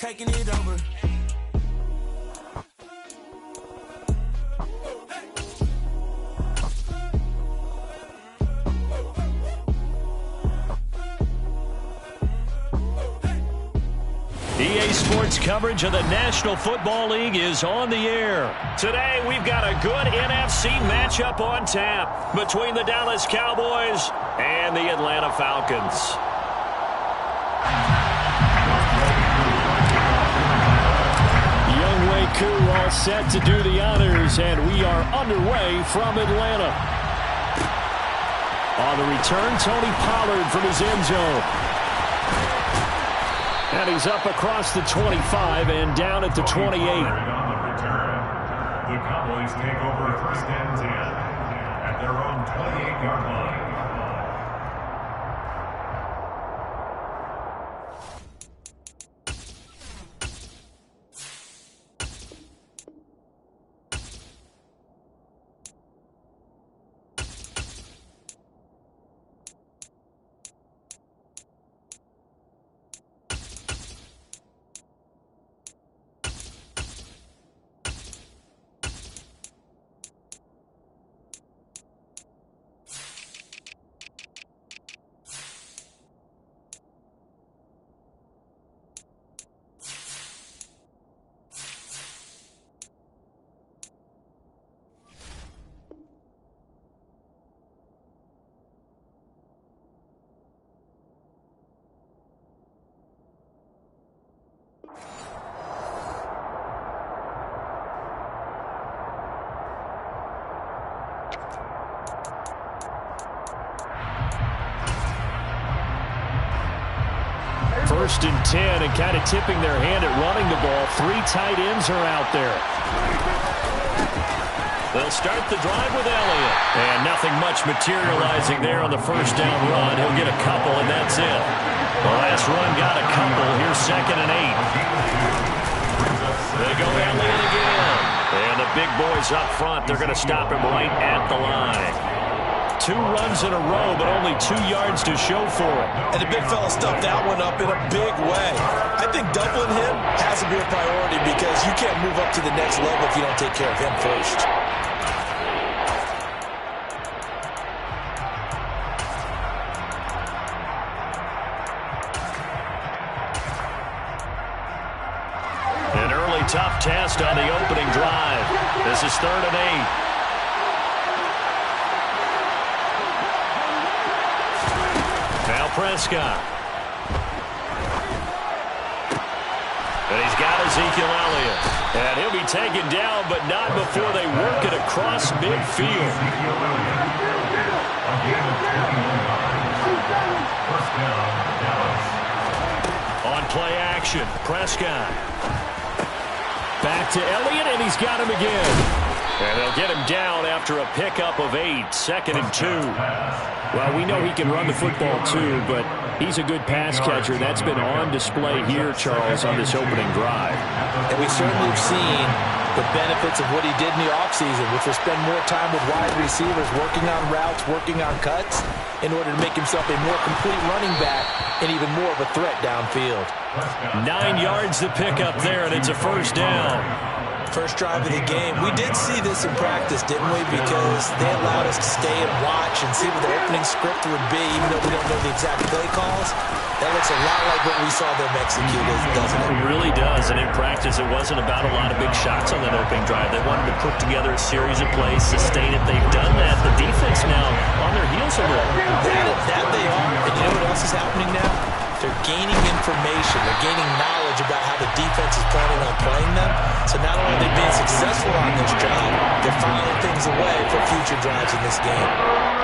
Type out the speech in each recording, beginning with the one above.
taking it over. EA Sports coverage of the National Football League is on the air. Today, we've got a good NFC matchup on tap between the Dallas Cowboys and the Atlanta Falcons. Younghoe Koo all set to do the honors, and we are underway from Atlanta. On the return, Tony Pollard from his end zone. And he's up across the 25 and down at the 28. On the return, the Cowboys take over first and 10 at their own 28-yard line. First and 10, and kind of tipping their hand at running the ball. 3 tight ends are out there. They'll start the drive with Elliott. And nothing much materializing there on the first down run. He'll get a couple, and that's it. The last run got a couple. Here's 2nd and 8. They go Elliott again. And the big boys up front, they're going to stop him right at the line. 2 runs in a row, but only 2 yards to show for it. And the big fella stuffed that one up in a big way. I think doubling him has to be a priority because you can't move up to the next level if you don't take care of him first. An early tough test on the opening drive. This is 3rd and 8. Prescott. And he's got Ezekiel Elliott. And he'll be taken down, but not before they work it across midfield. On play action, Prescott. Back to Elliott, and he's got him again. And they'll get him down after a pickup of 8, 2nd and 2. Well, we know he can run the football too, but he's a good pass catcher. That's been on display here, Charles, on this opening drive. And we certainly have seen the benefits of what he did in the offseason, which was spend more time with wide receivers, working on routes, working on cuts, in order to make himself a more complete running back and even more of a threat downfield. 9 yards to pick up there, and it's a first down. First drive of the game. We did see this in practice, didn't we? Because they allowed us to stay and watch and see what the opening script would be, even though we don't know the exact play calls. That looks a lot like what we saw them execute, doesn't it? It really does, and in practice, it wasn't about a lot of big shots on that opening drive. They wanted to put together a series of plays, sustain it. They've done that. The defense now on their heels a little. That they are. And you know what else is happening now? They're gaining information. They're gaining knowledge about how the defense is planning on playing them. So not only are they being successful on this drive, they're filing things away for future drives in this game.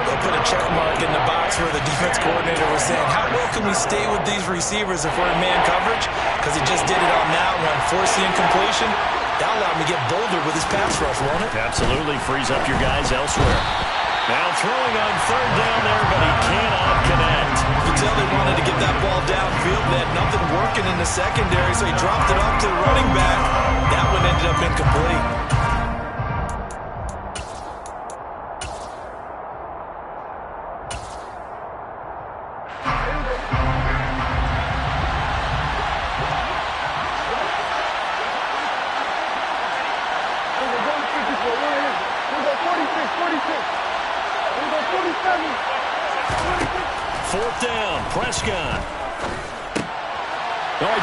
They'll put a check mark in the box where the defense coordinator was saying, how well can we stay with these receivers if we're in man coverage? Because he just did it on that one, force the incompletion. That'll allow him to get bolder with his pass rush, won't it? Absolutely. Frees up your guys elsewhere. Now throwing on 3rd down there, but he cannot connect. You can tell they wanted to get that ball downfield. They had nothing working in the secondary, so he dropped it off to the running back. That one ended up incomplete.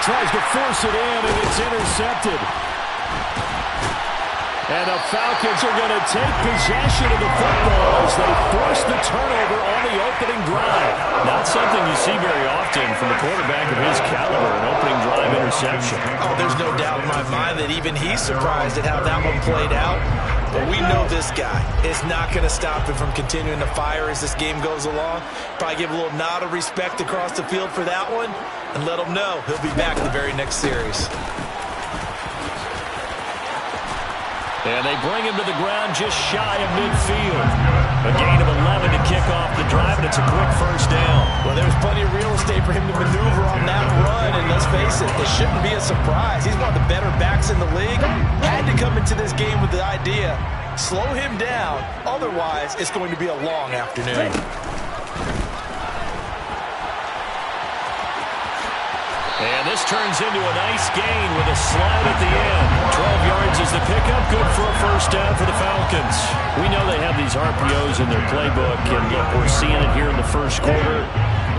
tries to force it in, and it's intercepted. And the Falcons are going to take possession of the football as they force the turnover on the opening drive. Not something you see very often from a quarterback of his caliber, an opening drive interception. Oh, there's no doubt in my mind that even he's surprised at how that one played out. But we know this guy is not going to stop him from continuing to fire as this game goes along. Probably give a little nod of respect across the field for that one and let him know he'll be back the very next series. And they bring him to the ground just shy of midfield. A gain of 11 to kick off the drive, and it's a quick first down. Well, there's plenty of real estate for him to maneuver on that run, and let's face it, it shouldn't be a surprise. He's one of the better backs in the league. Had to come into this game with the idea, slow him down, otherwise it's going to be a long afternoon. And this turns into a nice gain with a slide at the end. 12 yards is the pickup. Good for a first down for the Falcons. We know they have these RPOs in their playbook, and look, we're seeing it here in the first quarter.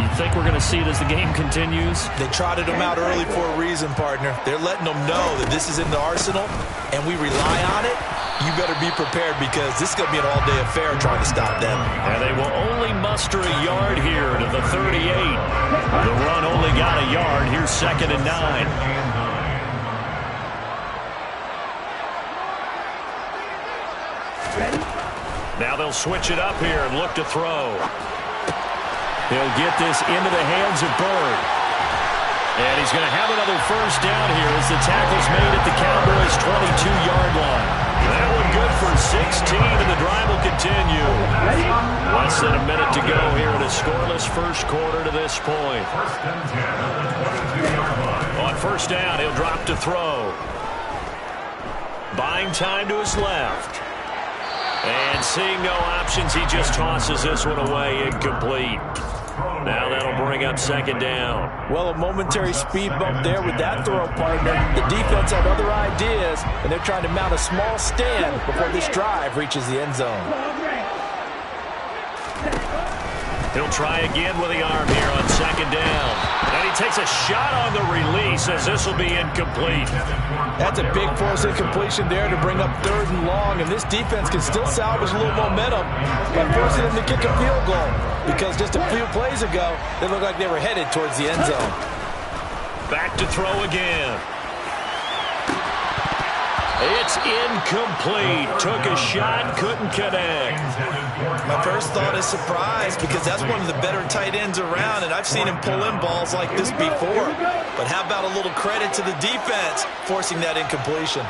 You think we're going to see it as the game continues? They trotted them out early for a reason, partner. They're letting them know that this is in the arsenal, and we rely on it. You better be prepared because this is going to be an all-day affair trying to stop them. And they will only muster a yard here to the 38. The run only got a yard. Here's 2nd and 9. Now they'll switch it up here and look to throw. He'll get this into the hands of Bird. And he's going to have another first down here as the tackle's made at the Cowboys' 22-yard line. That one good for 16, and the drive will continue. Less than a minute to go here in a scoreless first quarter to this point. On first down, he'll drop to throw. Buying time to his left. And seeing no options, he just tosses this one away incomplete. Now that'll bring up 2nd down. Well, a momentary speed bump there with that throw, partner. The defense had other ideas, and they're trying to mount a small stand before this drive reaches the end zone. He'll try again with the arm here on 2nd down. And he takes a shot on the release as this will be incomplete. That's a big force incompletion there to bring up 3rd and long, and this defense can still salvage a little momentum by forcing them to kick a field goal, because just a few plays ago, they looked like they were headed towards the end zone. Back to throw again. It's incomplete. Took a shot, couldn't connect. My first thought is surprise, because that's one of the better tight ends around, and I've seen him pull in balls like this before. But how about a little credit to the defense forcing that incompletion?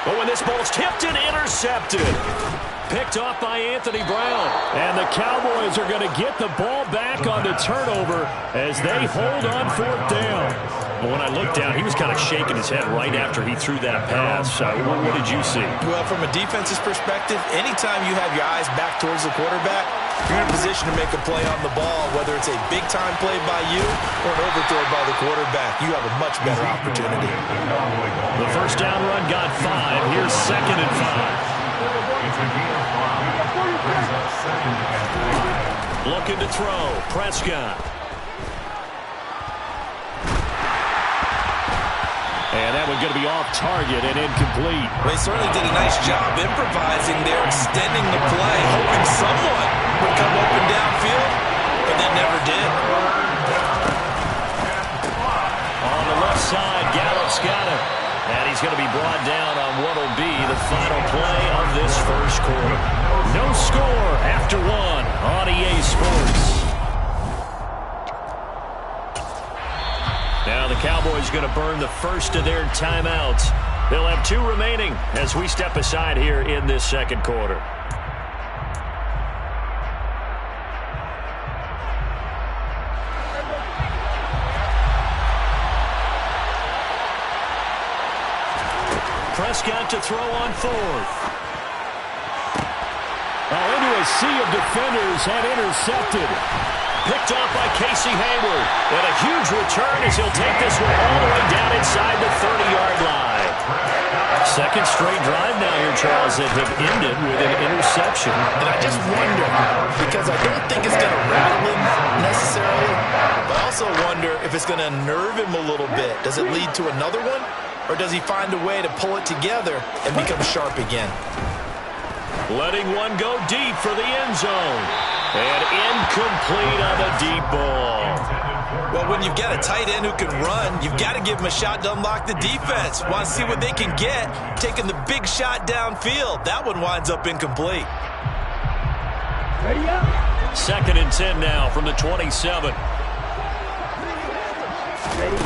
But when this ball's tipped and intercepted. Picked off by Anthony Brown. And the Cowboys are going to get the ball back on the turnover as they hold on 4th down. Well, when I looked down, he was kind of shaking his head right after he threw that pass. What did you see? Well, from a defense's perspective, anytime you have your eyes back towards the quarterback, you're in a position to make a play on the ball, whether it's a big-time play by you or an overthrow by the quarterback. You have a much better opportunity. The first down run got 5. Here's 2nd and 5. Looking to throw. Prescott. And that one's going to be off target and incomplete. They certainly did a nice job improvising there, extending the play, hoping someone would come open downfield, but they never did. On the left side, Gallup's got it. And he's going to be brought down on what will be the final play of this first quarter. No score after 1 on EA Sports. Now the Cowboys going to burn the first of their timeouts. They'll have 2 remaining as we step aside here in this second quarter. Prescott to throw on 4th. Into a sea of defenders and intercepted. Picked off by Casey Hayward. And a huge return as he'll take this one all the way down inside the 30-yard line. Second straight drive now here, Charles, that have ended with an interception. And I just wonder, because I don't think it's going to rattle him necessarily, but I also wonder if it's going to nerve him a little bit. Does it lead to another one, or does he find a way to pull it together and become sharp again? Letting one go deep for the end zone. And incomplete on the deep ball. Well, when you've got a tight end who can run, you've got to give him a shot to unlock the defense. Want to see what they can get, taking the big shot downfield. That one winds up incomplete. Ready up. 2nd and 10 now from the 27. Ready.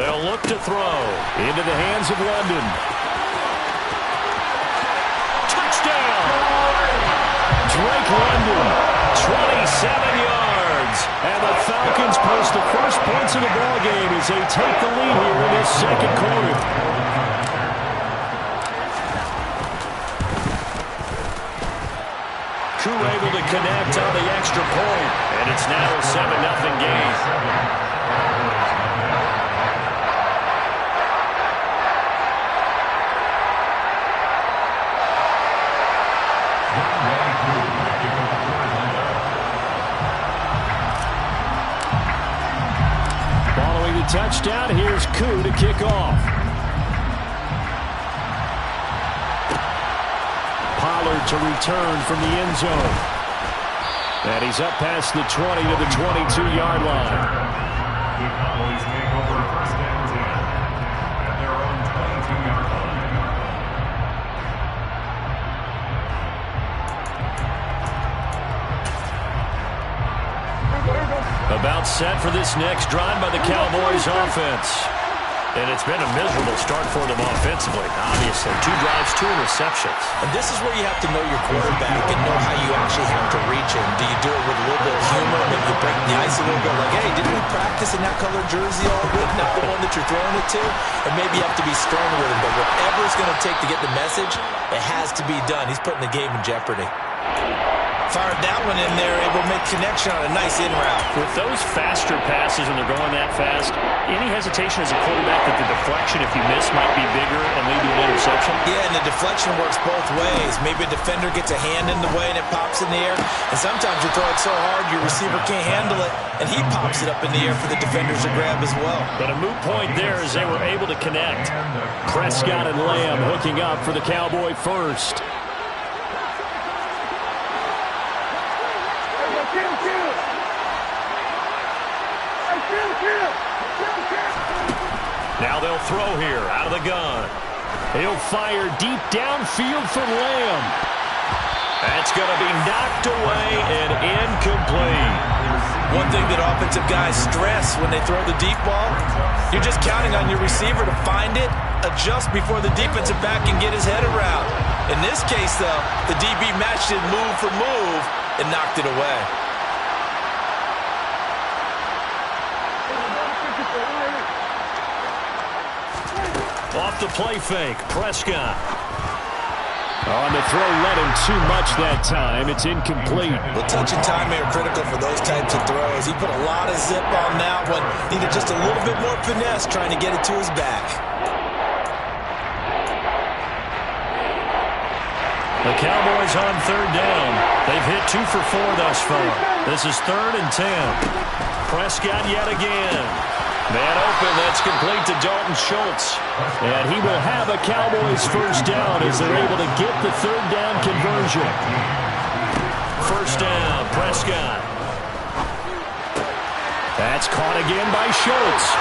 They'll look to throw into the hands of London. Touchdown! Drake London, 27 yards. And the Falcons post the first points of the ballgame as they take the lead here in this second quarter. Koo able to connect on the extra point. And it's now a 7-0 game. Following the touchdown, here's Koo to kick off. Pollard to return from the end zone. And he's up past the 20 to the 22-yard line. The Cowboys take over 1st and 10 at their own 22-yard line. About set for this next drive by the Cowboys offense. And it's been a miserable start for them offensively, obviously. 2 drives, 2 interceptions. And this is where you have to know your quarterback and know how you actually have to reach him. Do you do it with a little bit of humor? Maybe you break the ice a little bit like, hey, didn't we practice in that colored jersey all week, not the one that you're throwing it to? Or maybe you have to be stern with him. But whatever it's going to take to get the message, it has to be done. He's putting the game in jeopardy. Fired that one in there, able to make connection on a nice in route. With those faster passes and they're going that fast, any hesitation as a quarterback that the deflection, if you miss, might be bigger and lead to an interception? Yeah, and the deflection works both ways. Maybe a defender gets a hand in the way and it pops in the air. And sometimes you throw it so hard your receiver can't handle it, and he pops it up in the air for the defenders to grab as well. But a moot point there as they were able to connect. Prescott and Lamb hooking up for the Cowboy first. Now they'll throw here out of the gun. He'll fire deep downfield for Lamb. That's going to be knocked away and incomplete. One thing that offensive guys stress when they throw the deep ball, you're just counting on your receiver to find it, adjust before the defensive back can get his head around. In this case, though, the DB matched it move for move and knocked it away. Off the play fake, Prescott. On the throw, led him too much that time. It's incomplete. Well, touch and timing are critical for those types of throws. He put a lot of zip on that one. Needed just a little bit more finesse trying to get it to his back. The Cowboys on 3rd down. They've hit 2 for 4 thus far. This is 3rd and 10. Prescott yet again. Man open, that's complete to Dalton Schultz. And he will have a Cowboys first down as they're able to get the 3rd down conversion. First down, Prescott. That's caught again by Schultz.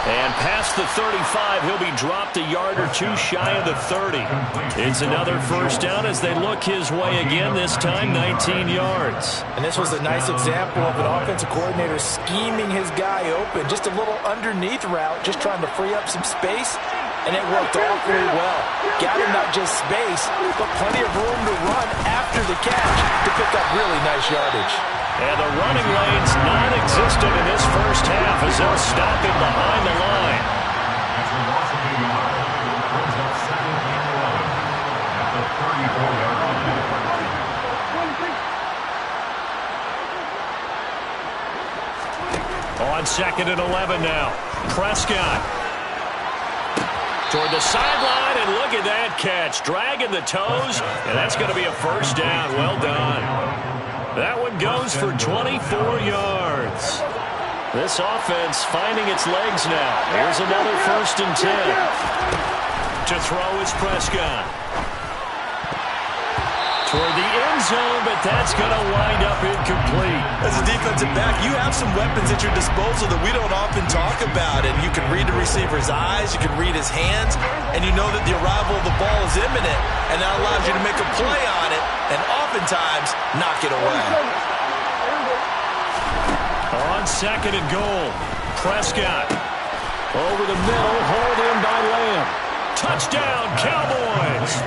And past the 35, he'll be dropped a yard or 2 shy of the 30. It's another first down as they look his way again, this time 19 yards. And this was a nice example of an offensive coordinator scheming his guy open. Just a little underneath route, just trying to free up some space, and it worked awfully well. Got him not just space, but plenty of room to run after the catch to pick up really nice yardage. And the running lane's non-existent in this first half as they'll stop him behind the line. After loss of the yard, brings up 2nd and 11 at the 34-yard line. On 2nd and 11 now. Prescott. toward the sideline, and look at that catch. Dragging the toes, and that's going to be a first down. Well done. That one goes for 24 yards. This offense finding its legs now. Here's another 1st and 10. To throw is Prescott. Toward the end zone, but that's going to wind up incomplete. As a defensive back, you have some weapons at your disposal that we don't often talk about. And you can read the receiver's eyes, you can read his hands, and you know that the arrival of the ball is imminent. And that allows you to make a play on it and oftentimes knock it away. On 2nd and goal, Prescott. Over the middle, hauled in by Lamb. Touchdown, Cowboys!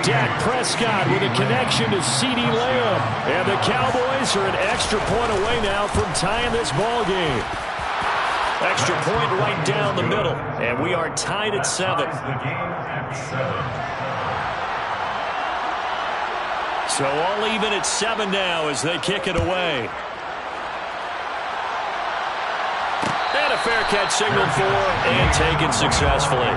Dak Prescott with a connection to CeeDee Lamb. And the Cowboys are an extra point away now from tying this ball game. Extra point right down the middle. And we are tied at 7. So all even at 7 now as they kick it away. And a fair catch signaled for and taken successfully.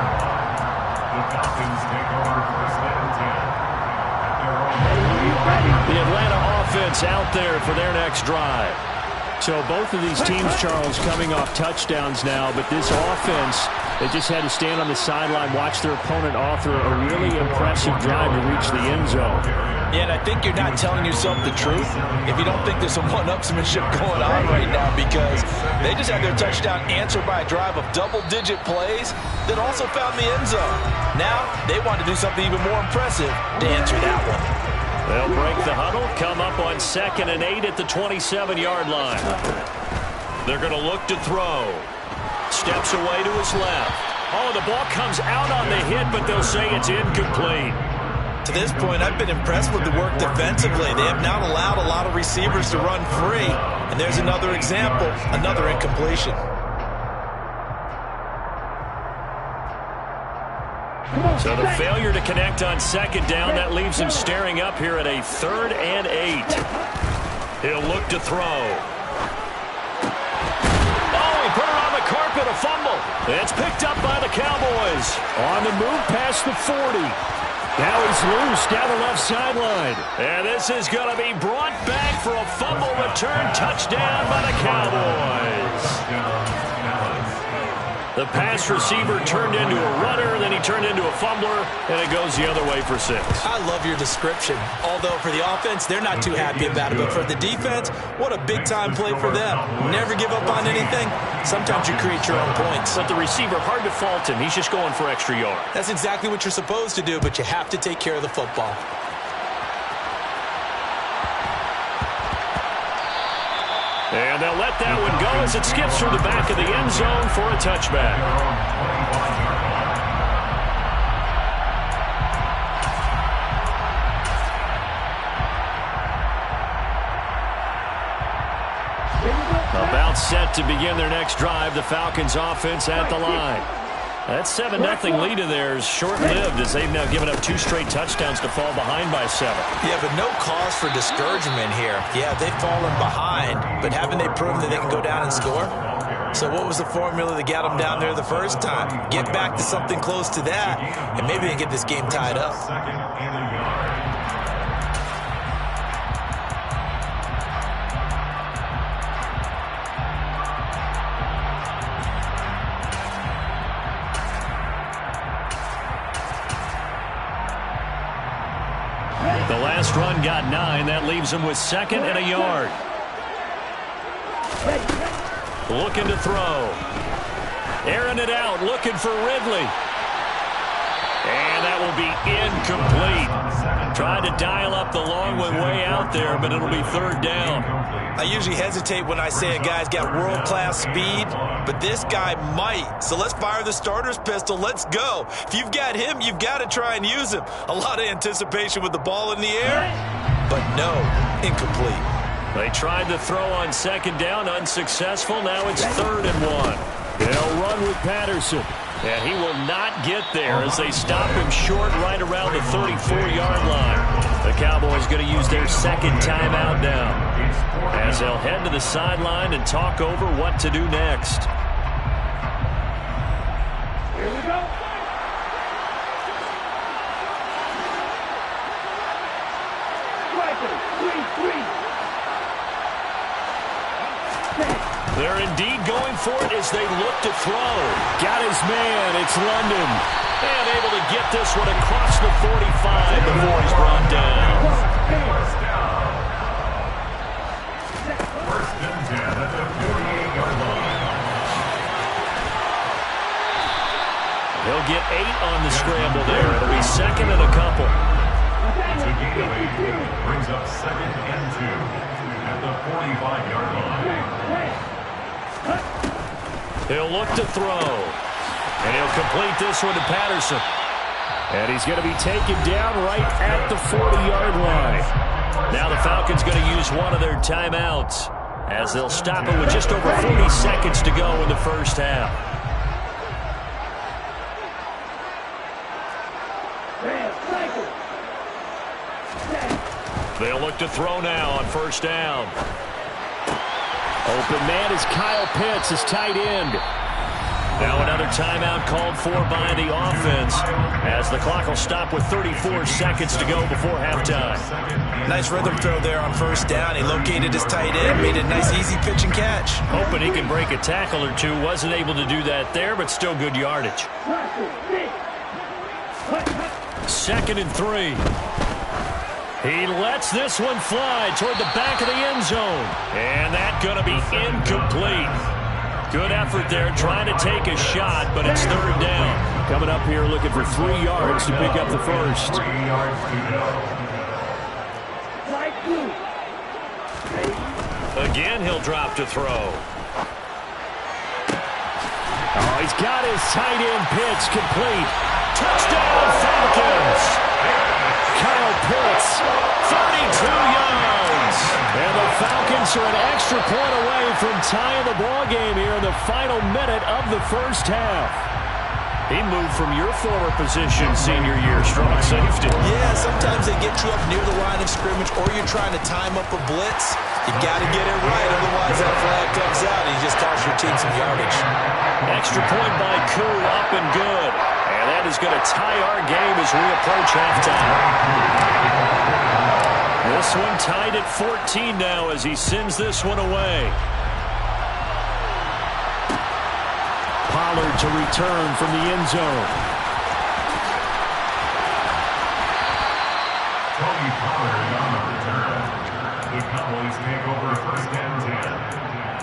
The Atlanta offense out there for their next drive. So both of these teams, Charles, coming off touchdowns now, but this offense, they just had to stand on the sideline, watch their opponent author a really impressive drive to reach the end zone. Yeah, and I think you're not telling yourself the truth if you don't think there's some one-upsmanship going on right now, because they just had their touchdown answered by a drive of double-digit plays that also found the end zone. Now they want to do something even more impressive to answer that one. They'll break the huddle, come up on 2nd and 8 at the 27-yard line. They're going to look to throw. Steps away to his left. Oh, the ball comes out on the hit, but they'll say it's incomplete. To this point, I've been impressed with the work defensively. They have not allowed a lot of receivers to run free. And there's another example, another incompletion. So the failure to connect on 2nd down, that leaves him staring up here at a 3rd and 8. He'll look to throw. Oh, he put it on the carpet, a fumble. It's picked up by the Cowboys. On the move past the 40. Now he's loose down the left sideline. And this is going to be brought back for a fumble return touchdown by the Cowboys. The pass receiver turned into a runner, then he turned into a fumbler, and it goes the other way for 6. I love your description. Although for the offense, they're not too happy about it. But for the defense, what a big-time play for them. Never give up on anything. Sometimes you create your own points. But the receiver, hard to fault him. He's just going for extra yard. That's exactly what you're supposed to do, but you have to take care of the football. And they'll let that one go as it skips through the back of the end zone for a touchback. About set to begin their next drive, the Falcons offense at the line. That 7-0 lead of theirs short-lived as they've now given up 2 straight touchdowns to fall behind by 7. Yeah, but no cause for discouragement here. Yeah, they've fallen behind, but haven't they proven that they can go down and score? So what was the formula that got them down there the first time? Get back to something close to that, and maybe they can get this game tied up. The last run got 9. That leaves him with 2nd and a yard. Looking to throw. Airing it out, looking for Ridley. And that will be incomplete. Tried to dial up the long one way out there, but it'll be 3rd down. I usually hesitate when I say a guy's got world-class speed, but this guy might. So let's fire the starter's pistol. Let's go. If you've got him, you've got to try and use him. A lot of anticipation with the ball in the air, but no, incomplete. They tried to throw on 2nd down, unsuccessful. Now it's 3rd and 1. They'll run with Patterson. And he will not get there as they stop him short right around the 34-yard line. The Cowboys going to use their 2nd timeout now as they'll head to the sideline and talk over what to do next. Here we go. They're indeed going for it as they look to throw. Got his man. It's London. And able to get this one across the 45 before he's brought down. First down. First and 10 at the 48-yard line. He'll get 8 on the scramble there. It'll be second and a couple. It's a gain of 8. Brings up second and 2 at the 45-yard line. He'll look to throw. And he'll complete this one to Patterson. And he's going to be taken down right at the 40-yard line. Now the Falcons going to use one of their timeouts as they'll stop it with just over 40 seconds to go in the first half. They'll look to throw now on first down. Open man is Kyle Pitts, his tight end. Now another timeout called for by the offense as the clock will stop with 34 seconds to go before halftime. Nice rhythm throw there on first down. He located his tight end, made a nice easy pitch and catch. Hoping he can break a tackle or two. Wasn't able to do that there, but still good yardage. Second and 3. He lets this one fly toward the back of the end zone. And that's going to be incomplete. Good effort there, trying to take a shot, but it's third down. Coming up here looking for 3 yards to pick up the first. 3 yards to go. Again, he'll drop to throw. Oh, he's got his tight end pitch complete. Touchdown, Falcons! Kyle Pitts, 32 yards. And the Falcons are an extra point away from tying the ball game here in the final minute of the first half. He moved from your former position senior year, strong safety. Yeah, sometimes they get you up near the line of scrimmage or you're trying to time up a blitz. You got to get it right, otherwise that flag comes out and you just cost your team some yardage. Extra point by Koo, up and good. And that is going to tie our game as we approach halftime. This one tied at 14 now as he sends this one away. Pollard to return from the end zone. Tony Pollard on the return. The Cowboys take over first and 10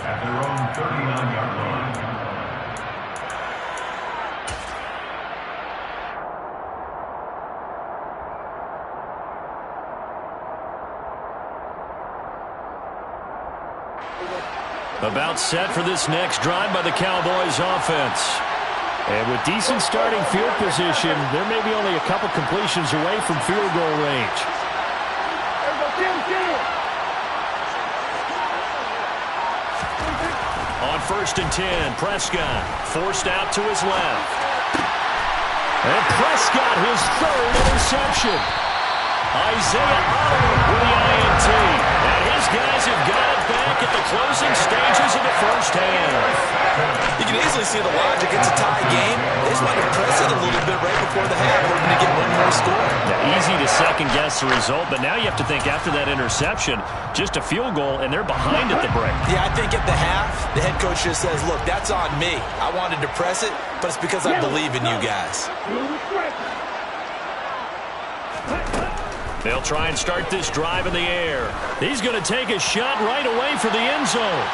at their own 39-yard line. About set for this next drive by the Cowboys offense. And with decent starting field position, there may be only a couple completions away from field goal range. On first and 10, Prescott forced out to his left. And Prescott, his third interception. Isaiah Oliver with the INT. And his guys have got it back at the closing stages of the first half. You can easily see the logic. It's a tie game. They just want to press it a little bit right before the half, hoping to get one more score. Yeah, easy to second-guess the result, but now you have to think after that interception, just a field goal, and they're behind at the break. Yeah, I think at the half, the head coach just says, look, that's on me. I wanted to press it, but it's because I believe in you guys. They'll try and start this drive in the air. He's going to take a shot right away for the end zone.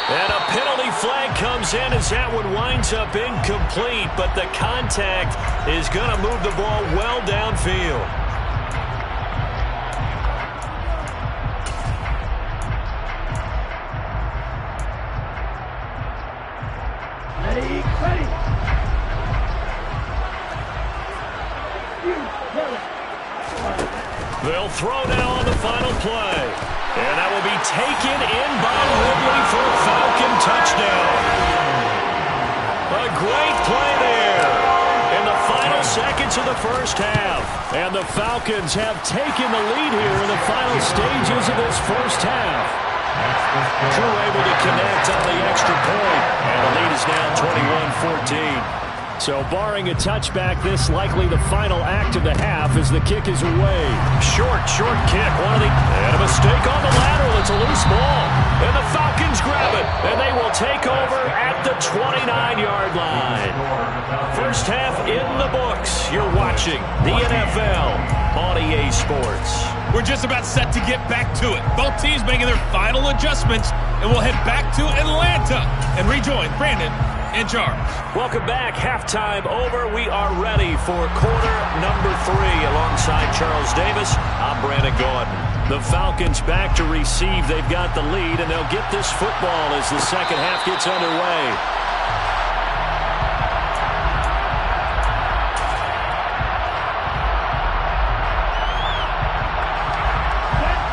And a penalty flag comes in as that one winds up incomplete, but the contact is going to move the ball well downfield. They'll throw now on the final play. And that will be taken in by Ridley for a Falcon touchdown. A great play there in the final seconds of the first half. And the Falcons have taken the lead here in the final stages of this first half. Drew able to connect on the extra point. And the lead is now 21-14. So barring a touchback, this likely the final act of the half as the kick is away. Short kick. And a mistake on the lateral. It's a loose ball. And the Falcons grab it. And they will take over at the 29-yard line. First half in the books. You're watching the NFL on EA Sports. We're just about set to get back to it. Both teams making their final adjustments, and we'll head back to Atlanta and rejoin Brandon and Charles. Welcome back. Halftime over. We are ready for quarter number 3. Alongside Charles Davis, I'm Brandon Gaudin. The Falcons back to receive. They've got the lead, and they'll get this football as the second half gets underway.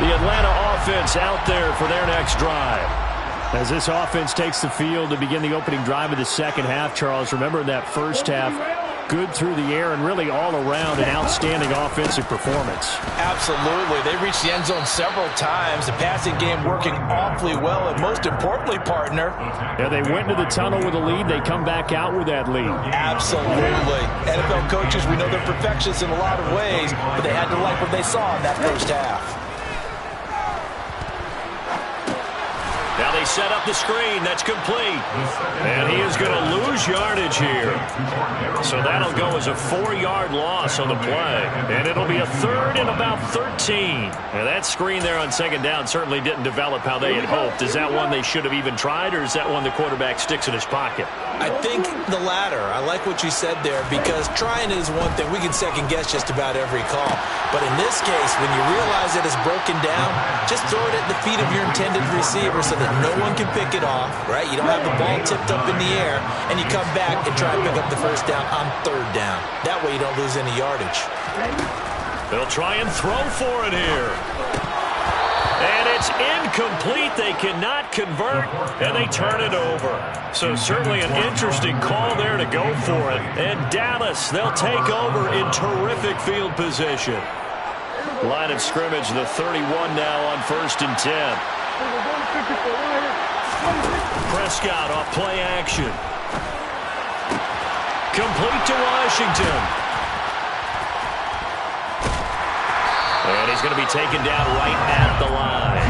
The Atlanta offense out there for their next drive. As this offense takes the field to begin the opening drive of the second half, Charles, remember that first half, good through the air and really all around an outstanding offensive performance. Absolutely. They reached the end zone several times. The passing game working awfully well, and most importantly, partner. Yeah, they went into the tunnel with a lead. They come back out with that lead. Absolutely. NFL coaches, we know they're perfectionists in a lot of ways, but they had to like what they saw in that first half. Now they set up the screen. That's complete. And he is going to lose yardage here. So that'll go as a 4-yard loss on the play. And it'll be a third and about 13. Now that screen there on second down certainly didn't develop how they had hoped. Is that one they should have even tried, or is that one the quarterback sticks in his pocket? I think the latter. I like what you said there, because trying is one thing. We can second guess just about every call. But in this case, when you realize that it's broken down, just throw it at the feet of your intended receiver so that no one can pick it off, right? You don't have the ball tipped up in the air, and you come back and try and pick up the first down on third down. That way you don't lose any yardage. They'll try and throw for it here. And it's incomplete. They cannot convert, and they turn it over. So certainly an interesting call there to go for it. And Dallas, they'll take over in terrific field position. Line of scrimmage, the 31 now on 1st and 10. Prescott off play action. Complete to Washington. And he's going to be taken down right at the line.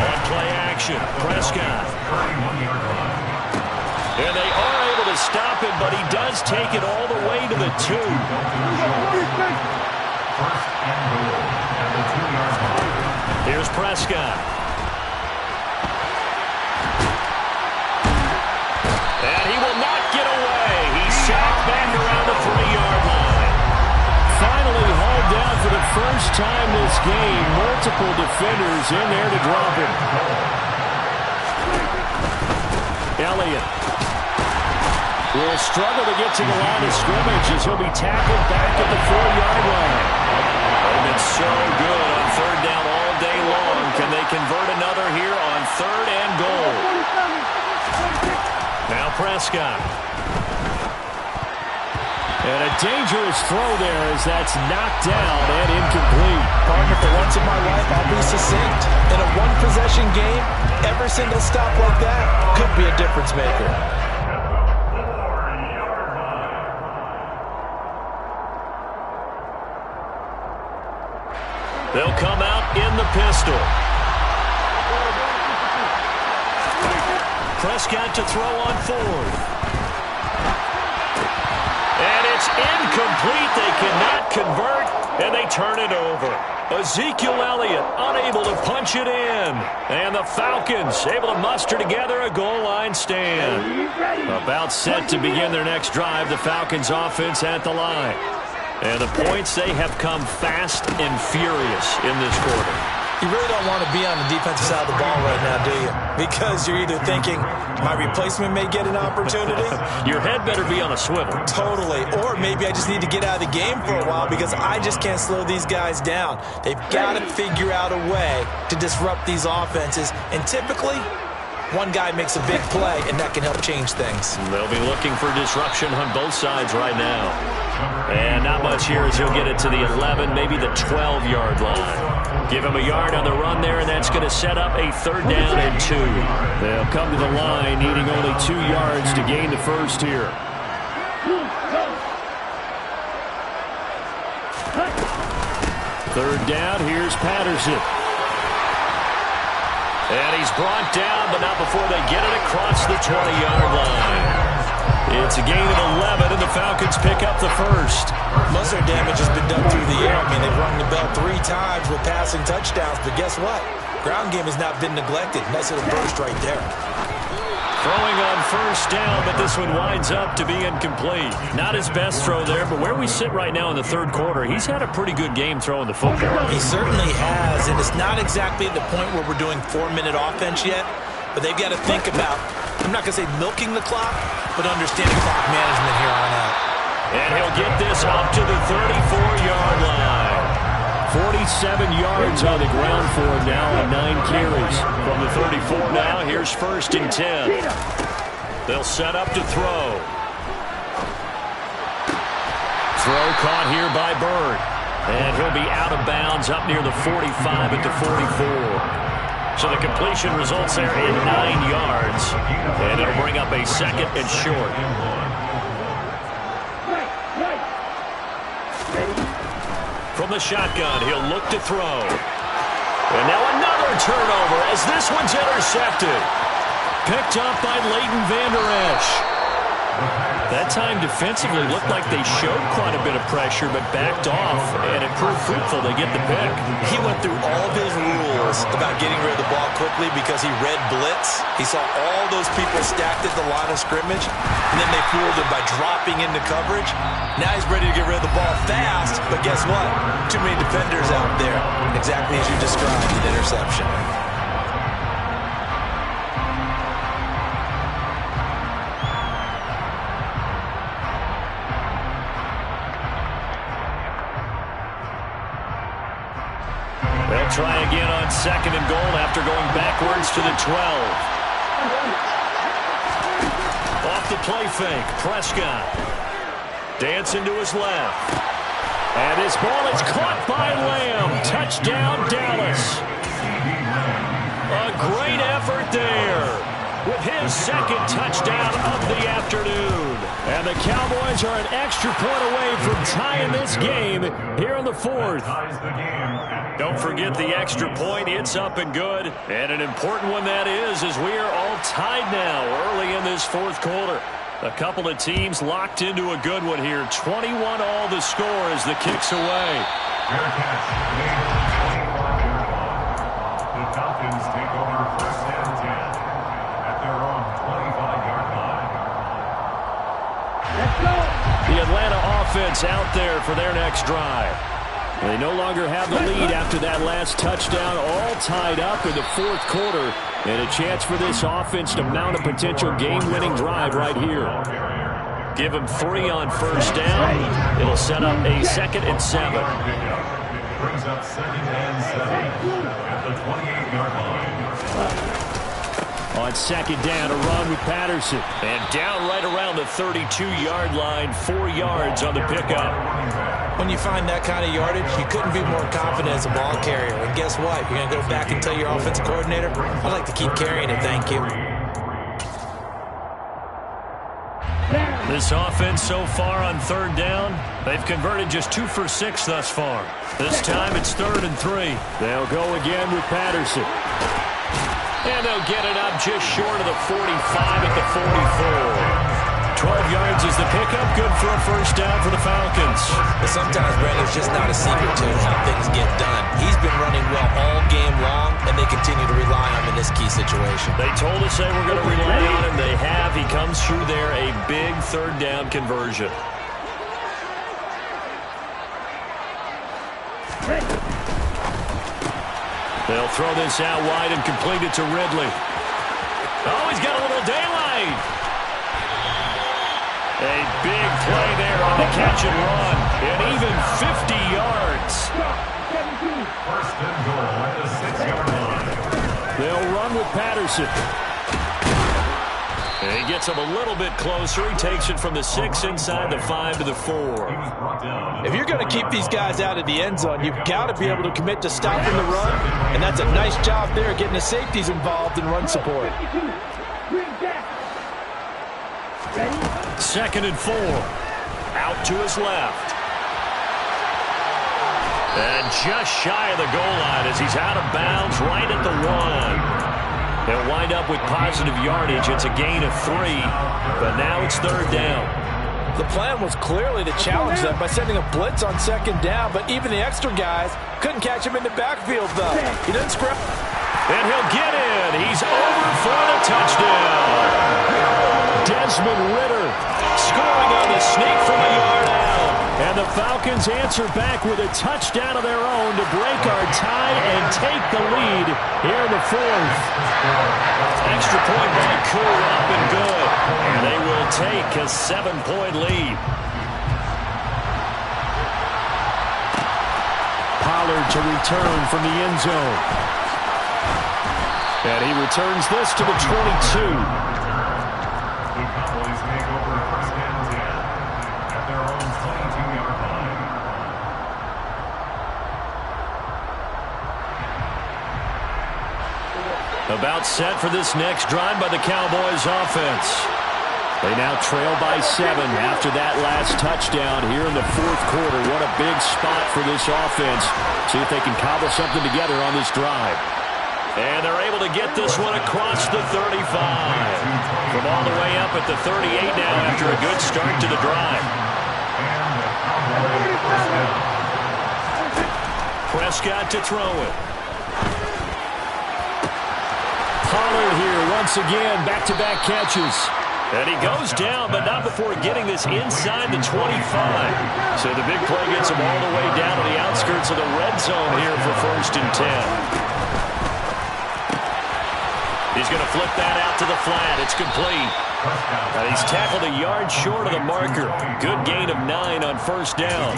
On play action, Prescott. And they are able to stop him, but he does take it all the way to the 2. Here's Prescott. And he will not get away. He's sacked back around the 3-yard line. Finally hauled down for the first time this game. Multiple defenders in there to drop him. Elliott will struggle to get to the line of scrimmage as he'll be tackled back at the 4-yard line. They've been so good on third down all day long. Can they convert another here on 3rd and goal? Now Prescott. And a dangerous throw there as that's knocked down and incomplete. Partner, for once in my life, I'll be succinct. In a one-possession game, every single stop like that could be a difference maker. They'll come out in the pistol. Prescott to throw on 4th. And it's incomplete. They cannot convert, and they turn it over. Ezekiel Elliott unable to punch it in. And the Falcons able to muster together a goal line stand. About set to begin their next drive, the Falcons offense at the line. And the points, they have come fast and furious in this quarter. You really don't want to be on the defensive side of the ball right now, do you? Because you're either thinking, my replacement may get an opportunity. Your head better be on a swivel. Totally. Or maybe I just need to get out of the game for a while because I just can't slow these guys down. They've got to figure out a way to disrupt these offenses. And typically, one guy makes a big play, and that can help change things. They'll be looking for disruption on both sides right now. And not much here as he'll get it to the 11, maybe the 12-yard line. Give him a yard on the run there, and that's going to set up a 3rd down and 2. They'll come to the line needing only 2 yards to gain the first here. Third down, here's Patterson. And he's brought down, but not before they get it across the 20-yard line. It's a gain of 11, and the Falcons pick up the first. Most of their damage has been done through the air. I mean, they've rung the bell 3 times with passing touchdowns, but guess what? Ground game has not been neglected. Nice little burst right there. Throwing on first down, but this one winds up to be incomplete. Not his best throw there, but where we sit right now in the third quarter, he's had a pretty good game throwing the football. He certainly has, and it's not exactly at the point where we're doing 4-minute offense yet, but they've got to think about, I'm not going to say milking the clock, but understanding clock management here on out. And he'll get this up to the 34-yard line. 47 yards on the ground for him now on 9 carries. From the 34 now, here's 1st and 10. They'll set up to throw. Throw caught here by Bird. And he'll be out of bounds up near the 45 at the 44. So the completion results there in 9 yards. And it'll bring up a 2nd and short. From the shotgun, he'll look to throw. And now another turnover as this one's intercepted. Picked up by Leighton Vander Esch. That time defensively looked like they showed quite a bit of pressure but backed off, and it proved fruitful. They get the pick. He went through all of his rules about getting rid of the ball quickly because he read blitz. He saw all those people stacked at the line of scrimmage, and then they fooled him by dropping into coverage. Now he's ready to get rid of the ball fast, but guess what? Too many defenders out there. Exactly as you described, an interception. They'll try again on 2nd and goal after going backwards to the 12. Off the play fake, Prescott. Dancing to his left. And his ball is caught by Lamb. Touchdown, Dallas. A great effort there with his 2nd touchdown of the afternoon. And the Cowboys are an extra point away from tying this game here in the 4th. Don't forget the extra point. It's up and good. And an important one that is, as we are all tied now early in this 4th quarter. A couple of teams locked into a good one here. 21 all the score as the kick's away. Fair catch. The Falcons take over 1st and 10 at their own 25-yard line. Let's go. The Atlanta offense out there for their next drive. They no longer have the lead after that last touchdown, all tied up in the 4th quarter. And a chance for this offense to mount a potential game-winning drive right here. Give them 3 on first down. It'll set up a 2nd and 7. Brings up 2nd and 7 at the 28-yard line. On 2nd down, a run with Patterson. And down right around the 32-yard line, 4 yards on the pickup. When you find that kind of yardage, you couldn't be more confident as a ball carrier. And guess what? You're going to go back and tell your offensive coordinator, I'd like to keep carrying it, thank you. This offense so far on 3rd down, they've converted just 2 for 6 thus far. This time it's 3rd and 3. They'll go again with Patterson. And they'll get it up just short of the 45 at the 44. 12 yards is the pickup. Good for a first down for the Falcons. But sometimes, Brandon, it's just not a secret to how things get done. He's been running well all game long, and they continue to rely on him in this key situation. They told us they were going to rely on him. They have. He comes through there, a big 3rd down conversion. They'll throw this out wide and complete it to Ridley. Oh, he's got a little daylight. A big play there on the catch and run. And even 50 yards. 1st and goal at the 6-yard line. They'll run with Patterson. And he gets him a little bit closer. He takes it from the 6 inside the 5 to the 4. If you're going to keep these guys out of the end zone, you've got to be able to commit to stopping the run. And that's a nice job there, getting the safeties involved in run support. 2nd and 4. Out to his left. And just shy of the goal line as he's out of bounds right at the 1. They'll wind up with positive yardage. It's a gain of 3, but now it's third down. The plan was clearly to challenge them by sending a blitz on second down, but even the extra guys couldn't catch him in the backfield, though. He didn't scrap. And he'll get in. He's over for the touchdown. Desmond Ridder scoring on the sneak from a yard out. And the Falcons answer back with a touchdown of their own to break our tie and take the lead here in the 4th. Extra point by Koo, up and good. And they will take a 7-point lead. Pollard to return from the end zone. And he returns this to the 22. About set for this next drive by the Cowboys offense. They now trail by 7 after that last touchdown here in the 4th quarter. What a big spot for this offense. See if they can cobble something together on this drive. And they're able to get this one across the 35. From all the way up at the 38 now after a good start to the drive. Prescott to throw it. Pollard here once again, back-to-back catches. And he goes down, but not before getting this inside the 25. So the big play gets him all the way down to the outskirts of the red zone here for 1st and 10. He's going to flip that out to the flat. It's complete. And he's tackled a yard short of the marker. Good gain of 9 on 1st down.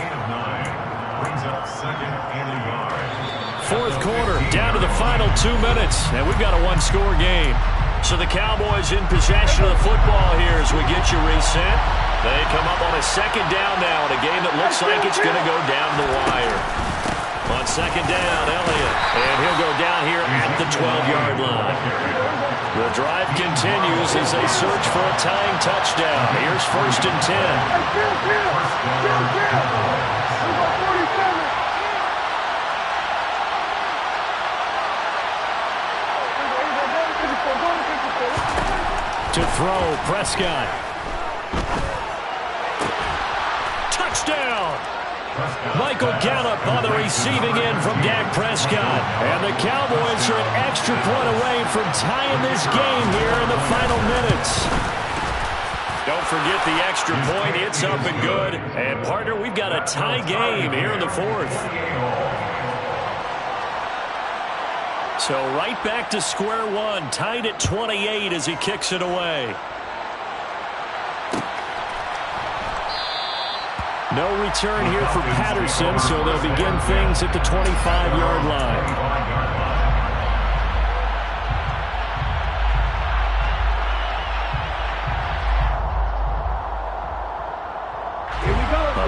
Brings up 2nd and a yard. 4th quarter, down to the final 2 minutes, and we've got a 1-score game. So the Cowboys in possession of the football here as we get you reset. They come up on a 2nd down now in a game that looks like it's going to go down the wire. On 2nd down, Elliott, and he'll go down here at the 12-yard line. The drive continues as they search for a tying touchdown. Here's 1st and 10. To throw, Prescott. Touchdown! Michael Gallup on the receiving end from Dak Prescott. And the Cowboys are an extra point away from tying this game here in the final minutes. Don't forget the extra point. It's up and good. And, partner, we've got a tie game here in the 4th. So right back to square one, tied at 28 as he kicks it away. No return here for Patterson, so they'll begin things at the 25-yard line.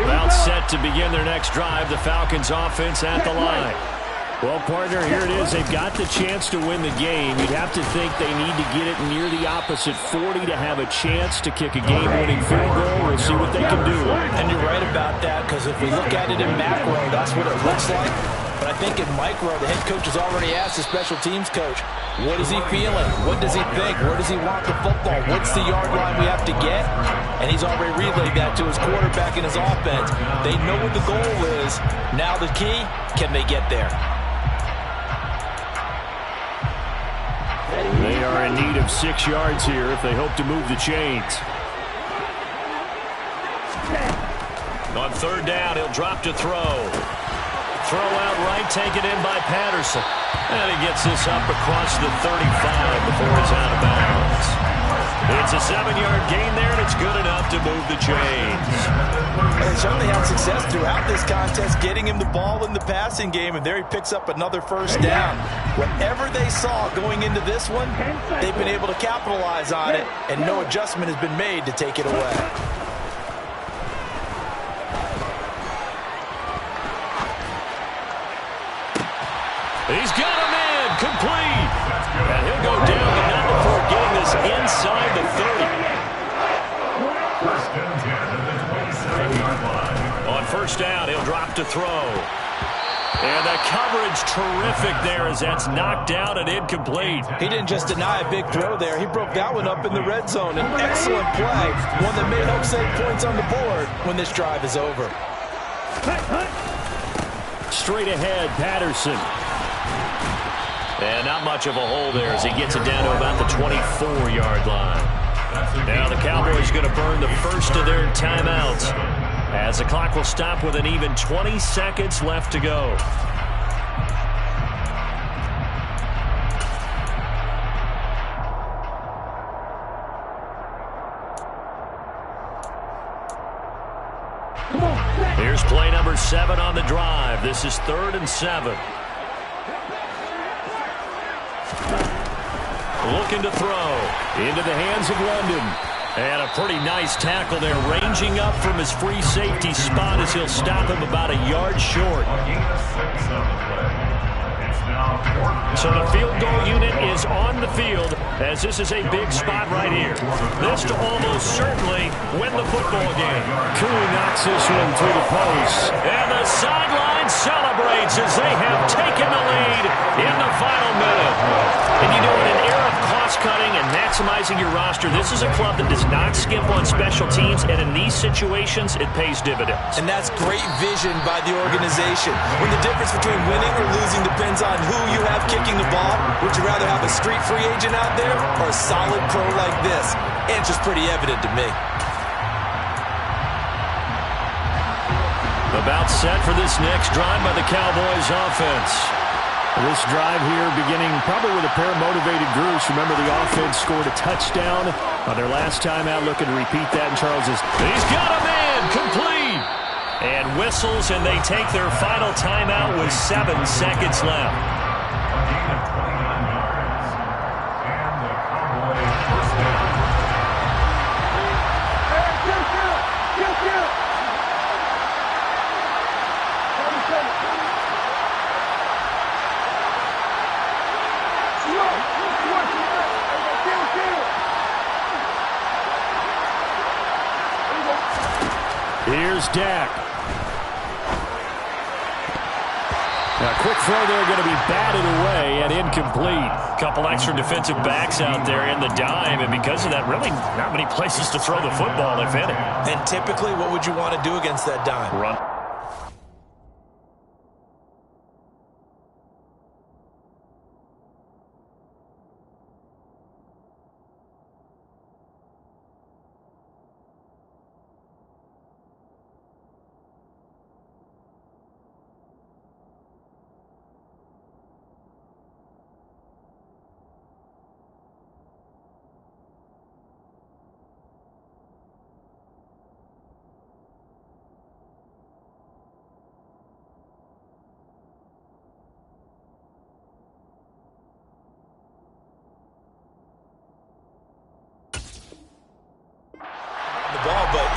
About set to begin their next drive, the Falcons offense at the line. Well, partner, here it is. They've got the chance to win the game. You'd have to think they need to get it near the opposite 40 to have a chance to kick a game-winning field goal. We'll see what they can do. And you're right about that, because if we look at it in macro, that's what it looks like. But I think in micro, the head coach has already asked the special teams coach, what is he feeling? What does he think? Where does he want the football? What's the yard line we have to get? And he's already relayed that to his quarterback and his offense. They know what the goal is. Now the key, can they get there? They are in need of 6 yards here if they hope to move the chains. On 3rd down, he'll drop to throw. Throw out right, taken in by Patterson. And he gets this up across the 35 before he's out of bounds. It's a 7-yard gain there, and it's good enough to move the chains. They certainly had success throughout this contest, getting him the ball in the passing game, and there he picks up another 1st down. Whatever they saw going into this one, they've been able to capitalize on it, and no adjustment has been made to take it away. He's got him in, complete. And he'll go down, but not before getting this inside the 30. 1st and 10 at the 27-yard line. On 1st down, he'll drop to throw. And the coverage terrific there as that's knocked down and incomplete. He didn't just deny a big throw there. He broke that one up in the red zone. An excellent play, one that may help save points on the board when this drive is over. Straight ahead, Patterson. And not much of a hole there as he gets it down to about the 24-yard line. Now the Cowboys going to burn the first of their timeouts as the clock will stop with an even 20 seconds left to go. Here's play number 7 on the drive. This is 3rd and 7. Looking to throw into the hands of London. And a pretty nice tackle there, ranging up from his free safety spot as he'll stop him about a yard short. So the field goal unit is on the field as this is a big spot right here. This to almost certainly win the football game. Cooley knocks this one through the post. And the sideline celebrates as they have taken the lead in the final minute. And you know, in an era of cost-cutting and maximizing your roster, this is a club that does not skimp on special teams, and in these situations, it pays dividends. And that's great vision by the organization. When the difference between winning or losing depends on who you have kicking the ball, would you rather have a street free agent out there or a solid pro like this? Answer's pretty evident to me. About set for this next drive by the Cowboys offense. This drive here beginning probably with a pair of motivated groups. Remember, the offense scored a touchdown on their last time out. Looking to repeat that, and Charles is... He's got a man complete. And whistles, and they take their final timeout with 7 seconds left. Here's Dak. Now, quick throw there, going to be batted away and incomplete. Couple extra defensive backs out there in the dime, and because of that, really not many places to throw the football, if any. And typically, what would you want to do against that dime? Run.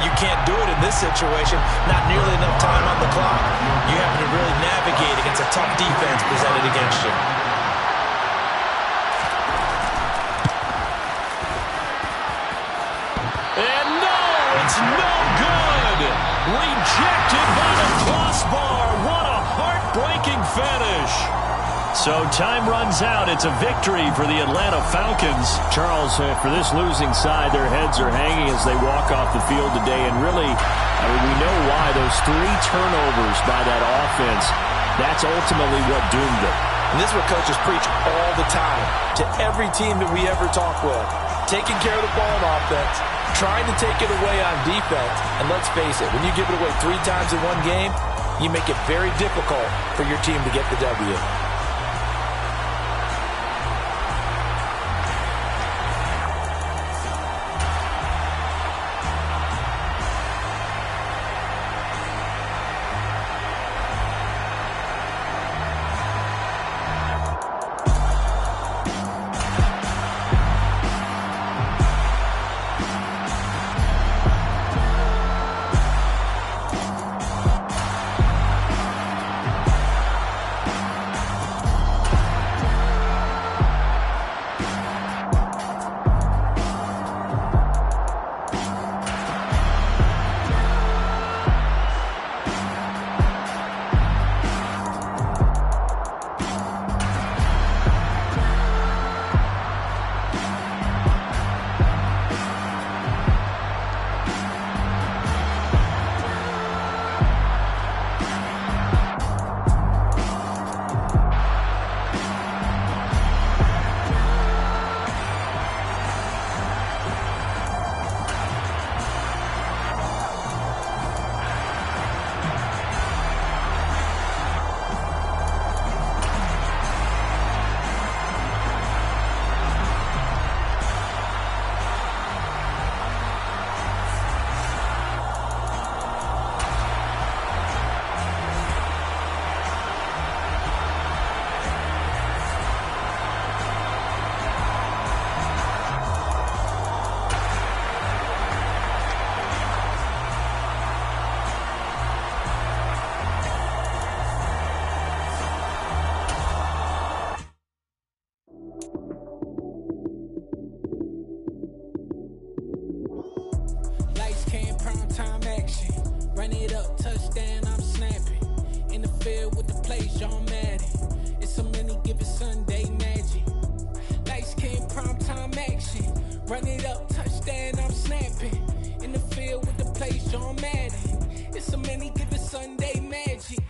You can't do it in this situation. Not nearly enough time on the clock. You have to really navigate against a tough defense presented against you. And no, it's no good. Rejected by the crossbar. What a heartbreaking finish. So time runs out. It's a victory for the Atlanta Falcons. Charles, for this losing side, their heads are hanging as they walk off the field today. And really, I mean, we know why. Those 3 turnovers by that offense, that's ultimately what doomed them. And this is what coaches preach all the time to every team that we ever talk with. Taking care of the ball on offense, trying to take it away on defense. And let's face it, when you give it away 3 times in one game, you make it very difficult for your team to get the W. field with the plays, John Madden. It's so many given Sunday magic. Light skin, prime time action. Run it up, touchdown, I'm snapping. In the field with the plays, John Madden. It's so many given Sunday magic.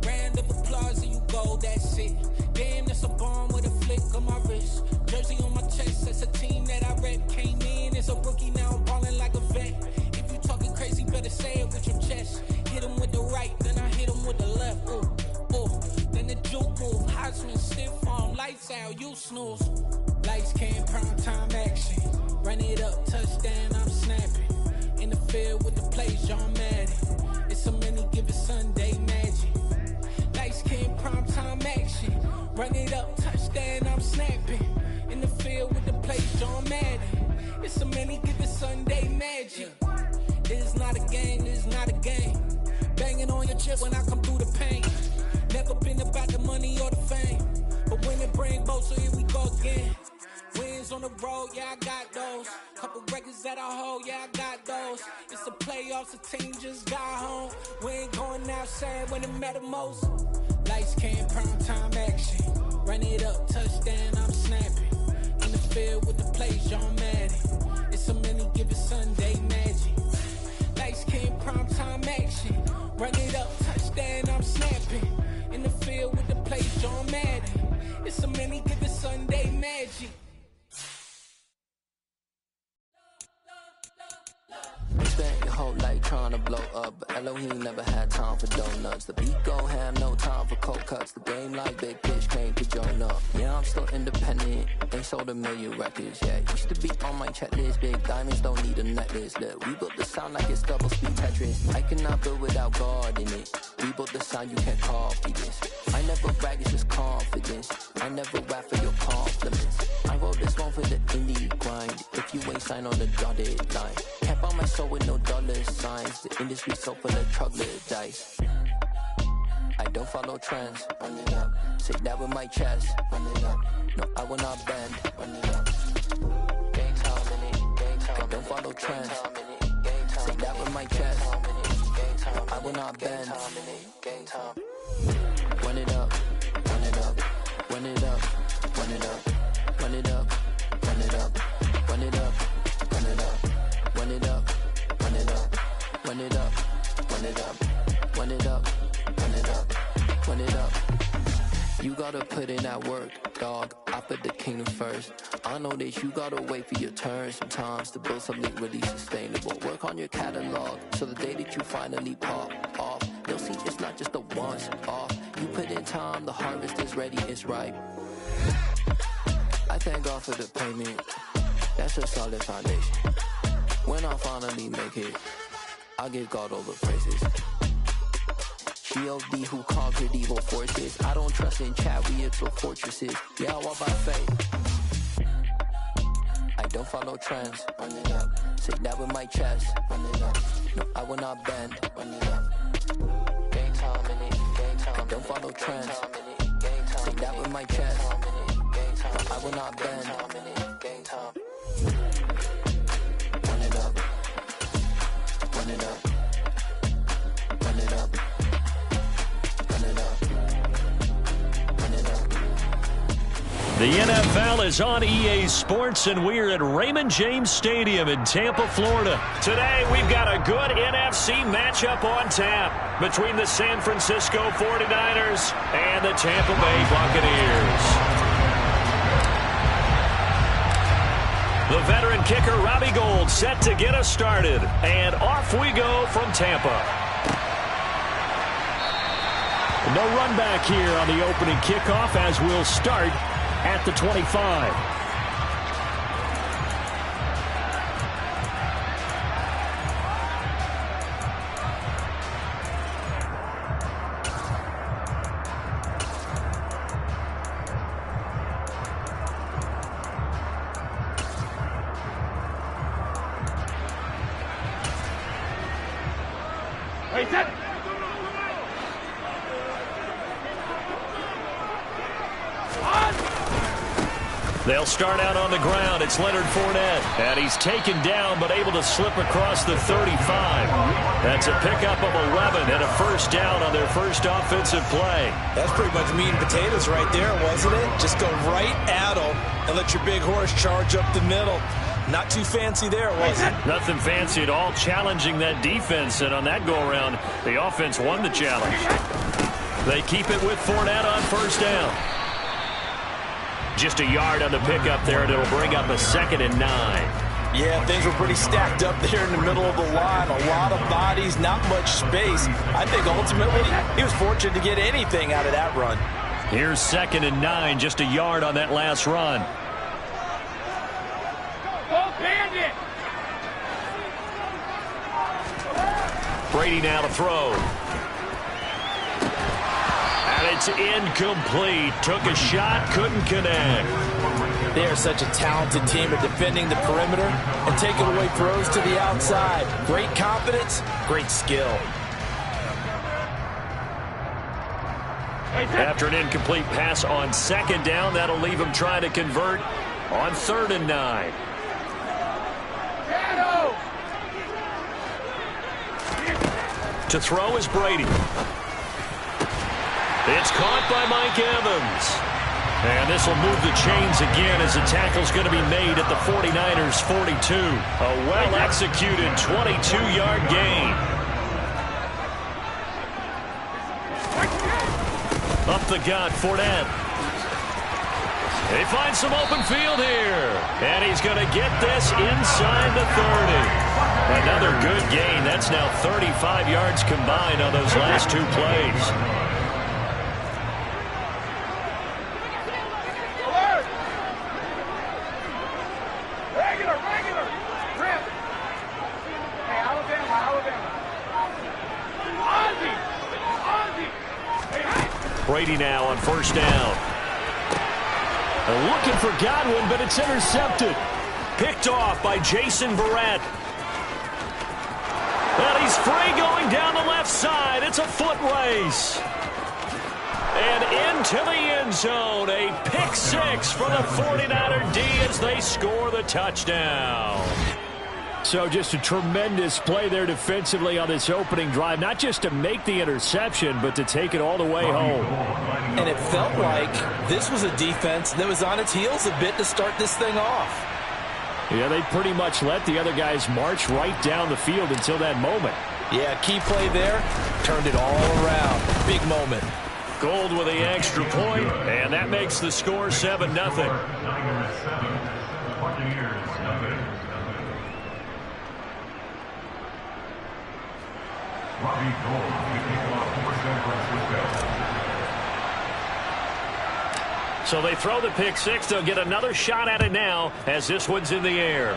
Round of applause and you go, that's it. Damn, that's a bomb with a flick on my wrist. Jersey on my chest, that's a team that I rep. Came in as a rookie, now I'm ballin' like a vet. If you talking crazy, better say it with your chest. Hit him with the right, then I hit him with the left. Then the juke move, Heisman, stiff arm, lights out, you snooze. Lights came, prime time action. Run it up, touchdown, I'm snapping. In the field with the plays, John Madden. It's so many given Sunday magic. Lights came, prime time action. Run it up, touchdown, I'm snapping. In the field with the plays, John Madden. It's so many given Sunday magic. This is not a game, this is not a game. Banging on your chip when I come through the pain. Never been about the money or the fame. But when it bring both, so here we go again. Wins on the road, yeah, I got those. Couple records that I hold, yeah, I got those. It's the playoffs, the team just got home. We ain't going outside when it matter most. Lights came, prime time action. Run it up, touchdown, I'm snapping. In the field with the plays, John Madden. It's so many given Sunday magic. Lights came, prime time action. Run it up, touchdown, I'm snapping. In the field with the plays, John Madden. It's so many given Sunday magic. Spent your whole life trying to blow up, but Elohim never had time for donuts. The beat gon' have no time for cold cuts. The game like Big Pitch came to join up. Yeah, I'm still independent, ain't sold a million records. Yeah, used to be on my checklist. Big diamonds don't need a necklace. Look, we built the sound like it's double speed Tetris. I cannot build without God in it. We built the sound, you can't copy this. I never brag, it's just confidence. I never rap for your compliments. I wrote this one for the indie grind. If you ain't signed on the dotted line, can't buy my soul with no dollar signs. The industry so full of troglodytes. I don't follow trends. Run it up. Say that with my chest. Run it up. No, I will not bend. Run it up. Gang time in it. Gang time. I don't follow trends. Say that with my chest. No, I will not bend. Gang time. Run it up. Run it up. Run it up. Run it up. Run it up. Run it up. Run it up. Run it up. Run it up. Run it up. Run it up. Run it up. Run it up. Run it up. Run it up. You gotta put in that work, dog. I put the kingdom first. I know that you gotta wait for your turn sometimes to build something really sustainable. Work on your catalog so the day that you finally pop off, you'll see it's not just a once off. You put in time, the harvest is ready, it's ripe. I thank God for the payment. That's a solid foundation. When I finally make it, I'll give God all the praises. G.O.D. who conquered evil forces. I don't trust in chariots or fortresses. Yeah, I walk by faith. I don't follow trends. Run it up. Say that with my chest. Run it up. No, I will not bend. Run it up. Gang time in it. Gang time. I don't follow trends. Say that with my chest. No, I will not bend. Gang time. Run it up. Run it up. Run it up. The NFL is on EA Sports, and we're at Raymond James Stadium in Tampa, Florida. Today, we've got a good NFC matchup on tap between the San Francisco 49ers and the Tampa Bay Buccaneers. The veteran kicker, Robbie Gould, set to get us started. And off we go from Tampa. No run back here on the opening kickoff as we'll start at the 25. Hey, set! They'll start out on the ground. It's Leonard Fournette. And he's taken down but able to slip across the 35. That's a pickup of 11 and a first down on their first offensive play. That's pretty much meat and potatoes right there, wasn't it? Just go right at them and let your big horse charge up the middle. Not too fancy there, was it? Nothing fancy at all, challenging that defense. And on that go-around, the offense won the challenge. They keep it with Fournette on first down. Just a yard on the pickup there, and it'll bring up a 2nd and 9. Yeah, things were pretty stacked up there in the middle of the line. A lot of bodies, not much space. I think ultimately he was fortunate to get anything out of that run. Here's 2nd and 9, just a yard on that last run. Brady now to throw. And it's incomplete. Took a shot, couldn't connect. They are such a talented team at defending the perimeter and taking away throws to the outside. Great confidence, great skill. After an incomplete pass on 2nd down, that'll leave him trying to convert on 3rd and 9. To throw is Brady. It's caught by Mike Evans. And this will move the chains again as the tackle's going to be made at the 49ers' 42. A well-executed 22-yard gain. Up the gut, Fournette. They find some open field here. And he's going to get this inside the 30. Another good gain. That's now 35 yards combined on those last 2 plays. Brady now on first down. They're looking for Godwin, but it's intercepted. Picked off by Jason Verrett. And he's free going down the left side. It's a foot race. And into the end zone. A pick 6 for the 49er D as they score the touchdown. So just a tremendous play there defensively on this opening drive. Not just to make the interception, but to take it all the way home. And it felt like this was a defense that was on its heels a bit to start this thing off. Yeah, they pretty much let the other guys march right down the field until that moment. Yeah, key play there. Turned it all around. Big moment. Gold with the extra point, and that makes the score 7-0. So they throw the pick 6. They'll get another shot at it now as this one's in the air.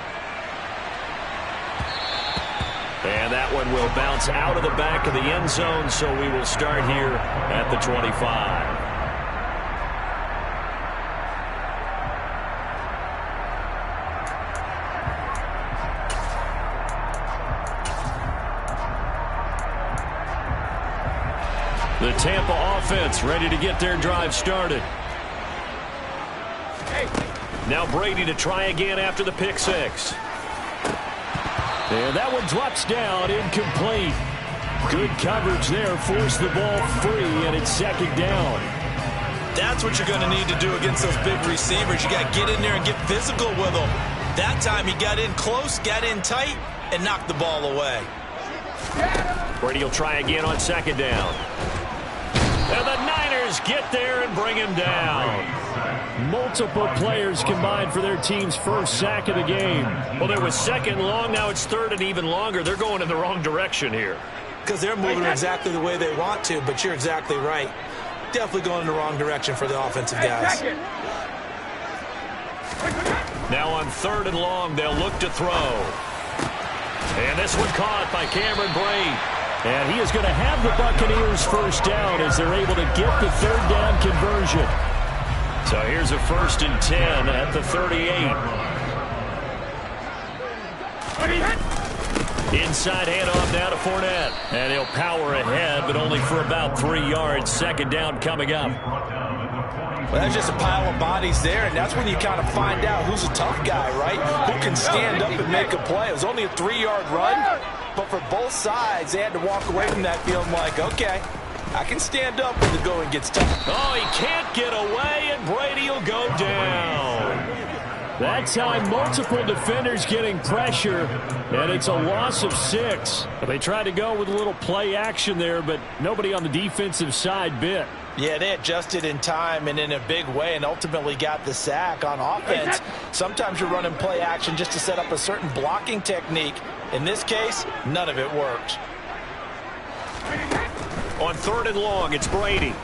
And that one will bounce out of the back of the end zone, so we will start here at the 25. The Tampa offense ready to get their drive started. Now Brady to try again after the pick 6. And that one drops down, incomplete. Good coverage there, forced the ball free, and it's 2nd down. That's what you're going to need to do against those big receivers. You got to get in there and get physical with them. That time he got in close, got in tight, and knocked the ball away. Brady will try again on 2nd down. And the Niners get there and bring him down. Multiple players combined for their team's first sack of the game. Well, there was 2nd long. Now it's 3rd and even longer. They're going in the wrong direction here. Because they're moving exactly the way they want to, but you're exactly right. Definitely going in the wrong direction for the offensive guys. Now on 3rd and long, they'll look to throw. And this one caught by Cameron Brate. And he is going to have the Buccaneers first down as they're able to get the 3rd down conversion. So here's a 1st and 10 at the 38. Inside handoff now to Fournette. And he'll power ahead, but only for about 3 yards. 2nd down coming up. Well, that's just a pile of bodies there, and that's when you kind of find out who's a tough guy, right? Who can stand up and make a play. It was only a 3-yard run, but for both sides, they had to walk away from that feeling like, okay, I can stand up when the going gets tough. Oh, he can't get away, and Brady will go down. That time, multiple defenders getting pressure, and it's a loss of 6. They tried to go with a little play action there, but nobody on the defensive side bit. Yeah, they adjusted in time and in a big way and ultimately got the sack. On offense, sometimes you're running play action just to set up a certain blocking technique. In this case, none of it worked. On 3rd and long, it's Brady.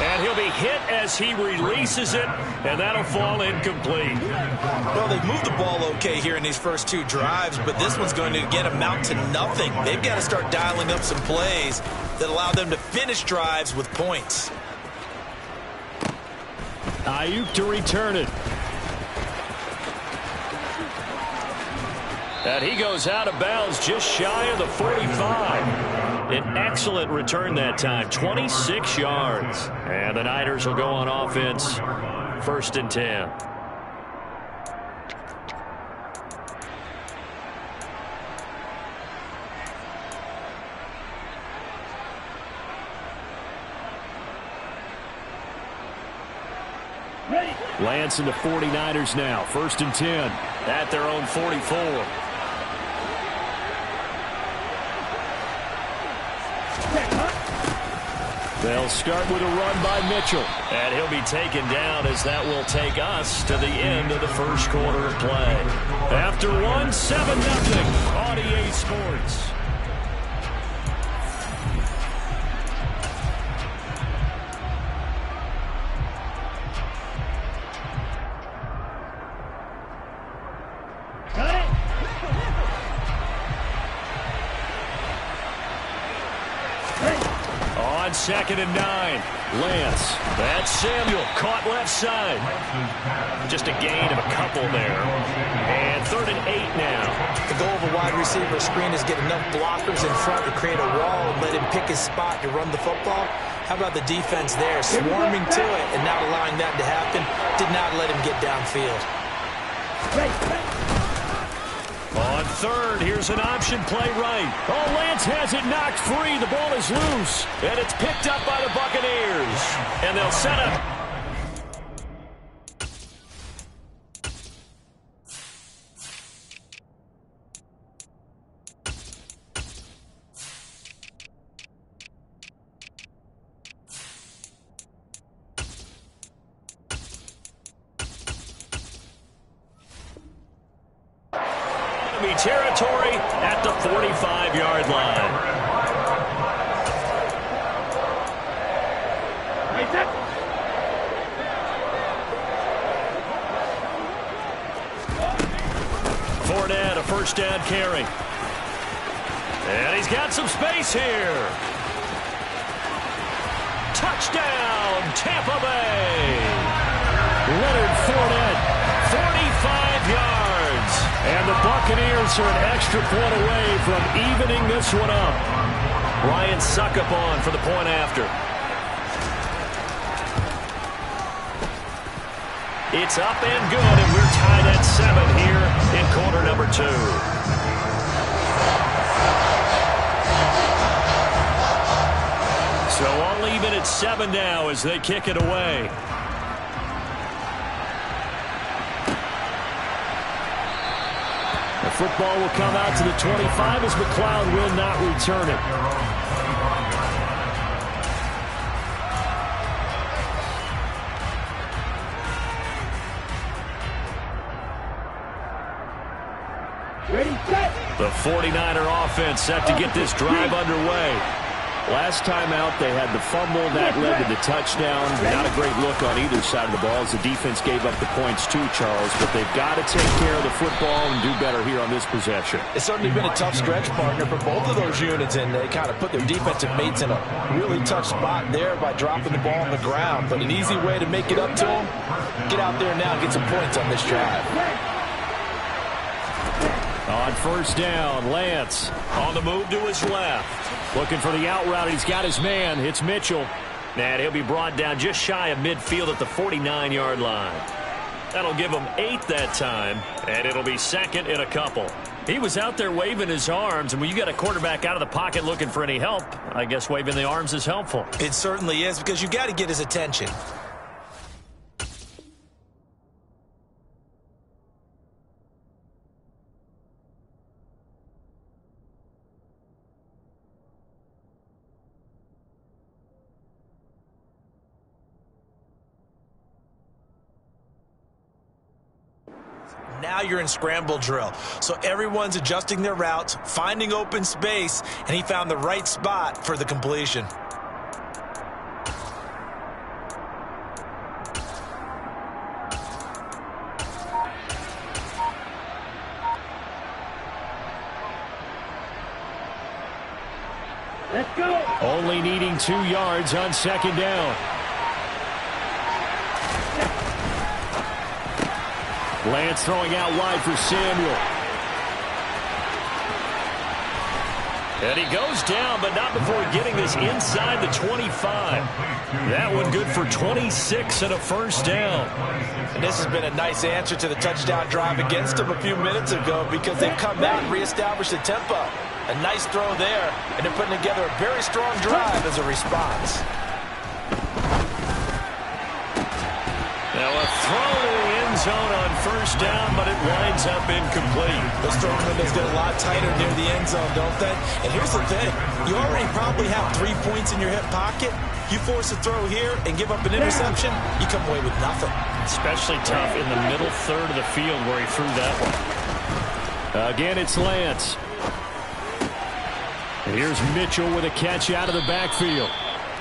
And he'll be hit as he releases it, and that'll fall incomplete. Well, they've moved the ball okay here in these first 2 drives, but this one's going to again amount to nothing. They've got to start dialing up some plays that allow them to finish drives with points. Ayuk to return it. And he goes out of bounds just shy of the 45. An excellent return that time, 26 yards. And the Niners will go on offense, 1st and 10. Lance and the 49ers now, 1st and 10 at their own 44. They'll start with a run by Mitchell. And he'll be taken down as that will take us to the end of the first quarter of play. After one, 7-0 on EA Sports. On 2nd and 9, Lance. That's Samuel, caught left side. Just a gain of a couple there. And 3rd and 8 now. The goal of a wide receiver screen is get enough blockers in front to create a wall and let him pick his spot to run the football. How about the defense there, swarming to it and not allowing that to happen? Did not let him get downfield. On 3rd, here's an option play right. Oh, Lance has it knocked free. The ball is loose. And it's picked up by the Buccaneers. And they'll set up. Territory at the 45-yard line. Fournette, a 1st down carry. And he's got some space here. Touchdown, Tampa Bay. Leonard Fournette, 45 yards. And the Buccaneers are an extra point away from evening this one up. Ryan Succop for the point after. It's up and good, and we're tied at 7 here in quarter number 2. So all even at 7 now as they kick it away. The football will come out to the 25 as McLeod will not return it. The 49er offense set to get this drive underway. Last time out, they had the fumble. That led to the touchdown. Not a great look on either side of the ball as the defense gave up the points too, Charles. But they've got to take care of the football and do better here on this possession. It's certainly been a tough stretch, partner, for both of those units, and they kind of put their defensive mates in a really tough spot there by dropping the ball on the ground. But an easy way to make it up to them, get out there now and get some points on this drive. On 1st down, Lance on the move to his left. Looking for the out route. He's got his man. It's Mitchell. And he'll be brought down just shy of midfield at the 49-yard line. That'll give him 8 that time, and it'll be second in a couple. He was out there waving his arms, and when you got a quarterback out of the pocket looking for any help, I guess waving the arms is helpful. It certainly is, because you got to get his attention. Now you're in scramble drill. So everyone's adjusting their routes, finding open space, and he found the right spot for the completion. Let's go. Only needing 2 yards on second down. Lance throwing out wide for Samuel. And he goes down, but not before getting this inside the 25. That one good for 26 and a first down. And this has been a nice answer to the touchdown drive against them a few minutes ago, because they've come out and reestablished the tempo. A nice throw there, and they're putting together a very strong drive as a response. Now a throw to the end zone on first down, but it winds up incomplete. Those throwing windows get a lot tighter near the end zone, don't they? And here's the thing. You already probably have 3 points in your hip pocket. You force a throw here and give up an interception, you come away with nothing. Especially tough in the middle third of the field where he threw that one. Again, it's Lance. And here's Mitchell with a catch out of the backfield.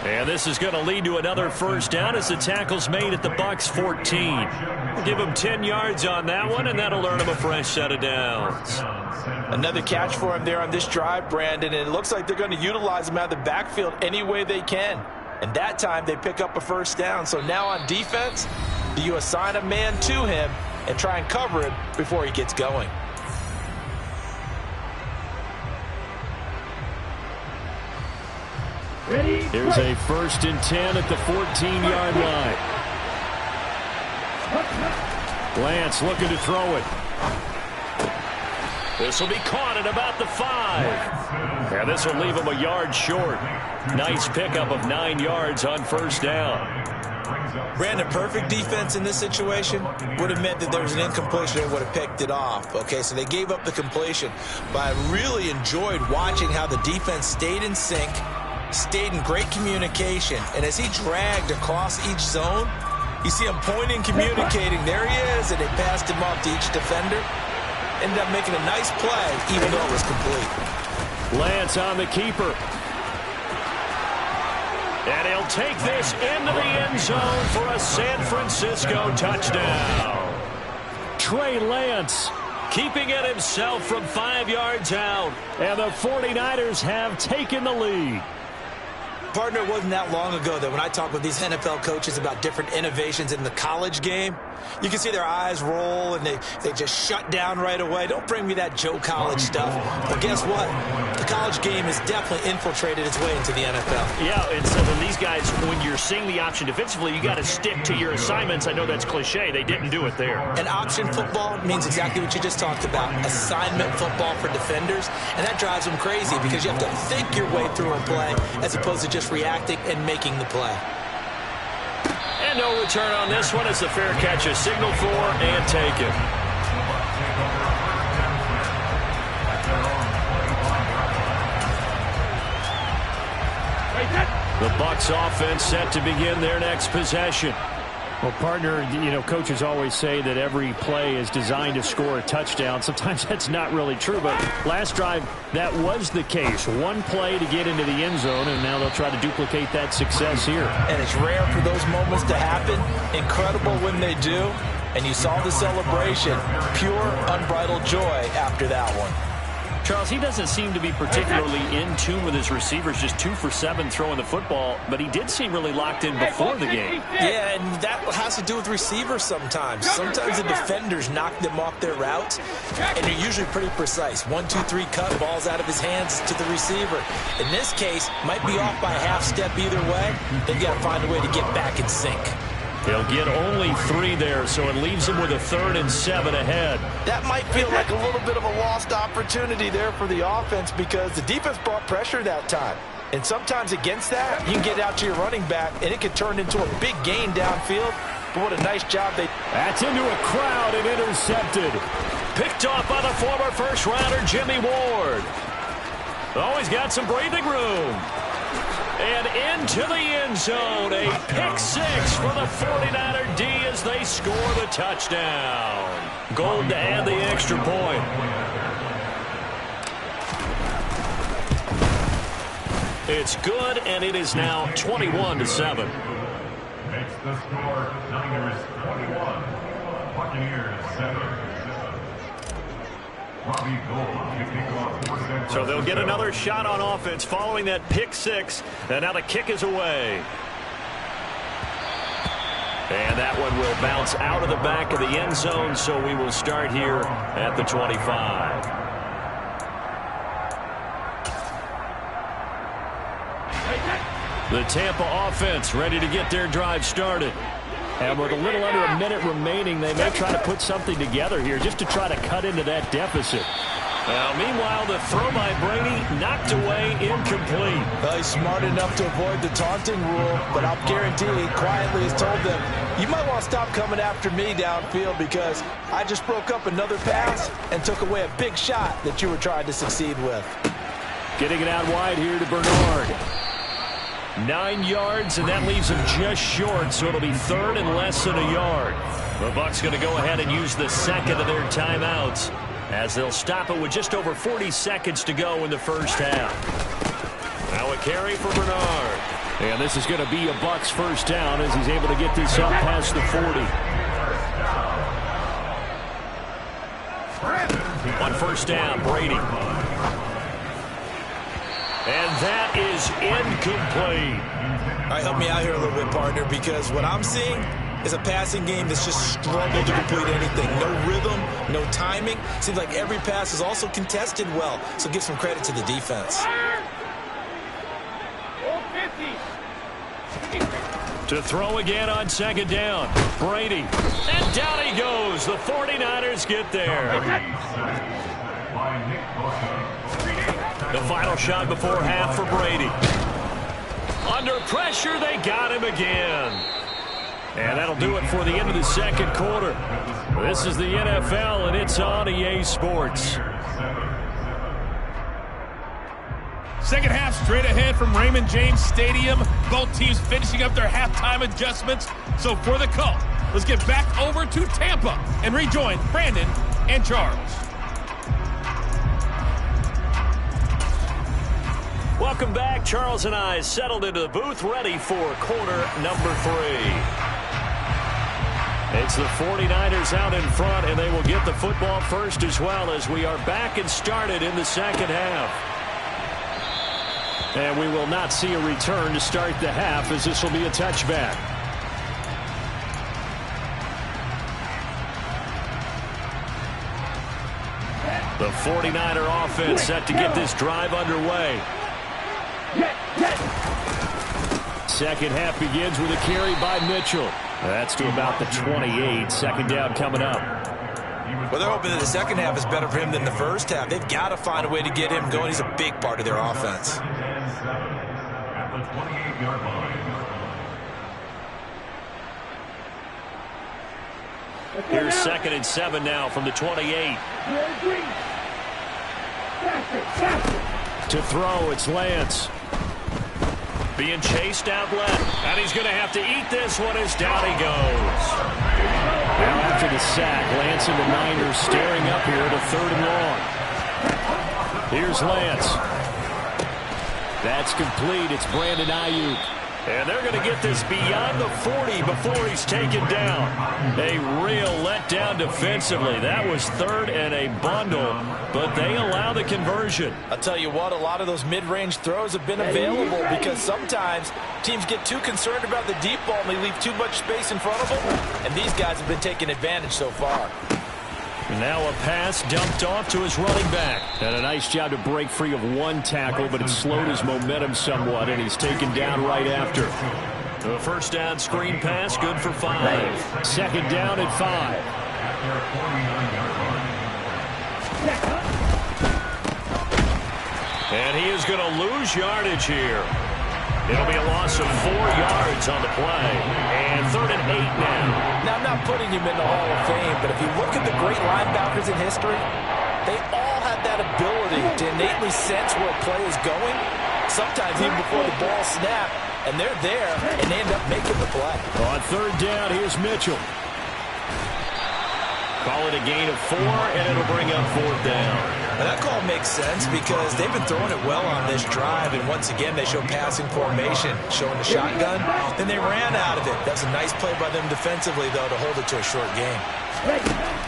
And this is going to lead to another first down as the tackle's made at the Bucs 14. We'll give him 10 yards on that one, and that'll earn him a fresh set of downs. Another catch for him there on this drive, Brandon, and it looks like they're going to utilize him out of the backfield any way they can. And that time they pick up a first down. So now on defense, do you assign a man to him and try and cover him before he gets going? Here's a 1st and 10 at the 14-yard line. Lance looking to throw it. This will be caught at about the 5. And this will leave him a yard short. Nice pickup of 9 yards on first down. Brandon, perfect defense in this situation would have meant that there was an incompletion and would have picked it off. Okay, so they gave up the completion. But I really enjoyed watching how the defense stayed in sync, stayed in great communication, and as he dragged across each zone, you see him pointing, communicating. There he is, and they passed him off to each defender. Ended up making a nice play, even though it was complete. Lance on the keeper. And he'll take this into the end zone for a San Francisco touchdown. Trey Lance keeping it himself from 5 yards out. And the 49ers have taken the lead. Partner, it wasn't that long ago that when I talk with these NFL coaches about different innovations in the college game, you can see their eyes roll and they just shut down right away. Don't bring me that Joe College stuff. But guess what? The college game has definitely infiltrated its way into the NFL. Yeah, and so then these guys, when you're seeing the option defensively, you got to stick to your assignments. I know that's cliche. They didn't do it there. And option football means exactly what you just talked about. Assignment football for defenders. And that drives them crazy because you have to think your way through a play as opposed to just reacting and making the play. And no return on this one. It's a fair catch, a signal for and taken. The Bucs offense set to begin their next possession. Well, partner, you know, coaches always say that every play is designed to score a touchdown. Sometimes that's not really true, but last drive, that was the case. One play to get into the end zone, and now they'll try to duplicate that success here. And it's rare for those moments to happen. Incredible when they do. And you saw the celebration. Pure, unbridled joy after that one. Charles, he doesn't seem to be particularly in tune with his receivers, just 2 for 7 throwing the football, but he did seem really locked in before the game. Yeah, and that has to do with receivers sometimes. Sometimes the defenders knock them off their routes, and they're usually pretty precise. 1, 2, 3 cut, balls out of his hands to the receiver. In this case, might be off by a half step either way. They've got to find a way to get back in sync. He'll get only 3 there, so it leaves him with a 3rd and 7 ahead. That might feel like a little bit of a lost opportunity there for the offense because the defense brought pressure that time. And sometimes against that, you can get out to your running back, and it can turn into a big gain downfield. But what a nice job they... That's into a crowd and intercepted. Picked off by the former first-rounder Jimmy Ward. Oh, he's got some breathing room. And into the end zone, a pick 6 for the 49er D as they score the touchdown. Gold to add the extra point. It's good, and it is now 21-7. Makes the score Niners 21, Buccaneers 7. So they'll get another shot on offense following that pick 6, and now the kick is away. And that one will bounce out of the back of the end zone, so we will start here at the 25. The Tampa offense ready to get their drive started. And with a little under a minute remaining, they may try to put something together here just to try to cut into that deficit. Well, meanwhile, the throw by Brady knocked away, incomplete. Well, he's smart enough to avoid the taunting rule, but I'll guarantee he quietly has told them, you might want to stop coming after me downfield because I just broke up another pass and took away a big shot that you were trying to succeed with. Getting it out wide here to Bernard. 9 yards, and that leaves him just short, so it'll be 3rd and less than a yard. The Bucs going to go ahead and use the second of their timeouts as they'll stop it with just over 40 seconds to go in the first half. Now a carry for Bernard. And this is going to be a Bucs first down as he's able to get this up past the 40. On first down, Brady. And that is incomplete. All right, help me out here a little bit, partner, because what I'm seeing is a passing game that's just struggled to complete anything. No rhythm, no timing. Seems like every pass is also contested well, so give some credit to the defense. To throw again on second down. Brady. And down he goes. The 49ers get there. The final shot before half for Brady. Under pressure, they got him again. And that'll do it for the end of the second quarter. This is the NFL, and it's on EA Sports. Second half straight ahead from Raymond James Stadium. Both teams finishing up their halftime adjustments. So for the call, let's get back over to Tampa and rejoin Brandon and Charles. Welcome back. Charles and I settled into the booth, ready for quarter number 3. It's the 49ers out in front, and they will get the football first as well as we are back and started in the second half. And we will not see a return to start the half as this will be a touchback. The 49er offense set to get this drive underway. Second half begins with a carry by Mitchell. That's to about the 28. Second down coming up. Well, they're hoping that the second half is better for him than the first half. They've got to find a way to get him going. He's a big part of their offense. At the 28-yard line. Here's 2nd and 7 now from the 28. To throw, it's Lance. Being chased out left. And he's going to have to eat this one as down he goes. Now after the sack, Lance and the Niners staring up here at a 3rd and long. Here's Lance. That's complete. It's Brandon Ayuk. And they're going to get this beyond the 40 before he's taken down. A real letdown defensively. That was third and a bundle, but they allow the conversion. I'll tell you what, a lot of those mid-range throws have been available because sometimes teams get too concerned about the deep ball and they leave too much space in front of them, and these guys have been taking advantage so far. Now a pass dumped off to his running back. And a nice job to break free of one tackle, but it slowed his momentum somewhat, and he's taken down right after. A first down screen pass, good for 5. Second down at 5. And he is going to lose yardage here. It'll be a loss of 4 yards on the play. And 3rd and 8 now. Now, I'm not putting him in the Hall of Fame, but if you look at the great linebackers in history, they all have that ability to innately sense where a play is going, sometimes even before the ball snaps, and they're there, and they end up making the play. On 3rd down, here's Mitchell. Call it a gain of 4, and it'll bring up 4th down. And that call makes sense because they've been throwing it well on this drive, and once again they show passing formation, showing the shotgun. Then they ran out of it. That's a nice play by them defensively, though, to hold it to a short game.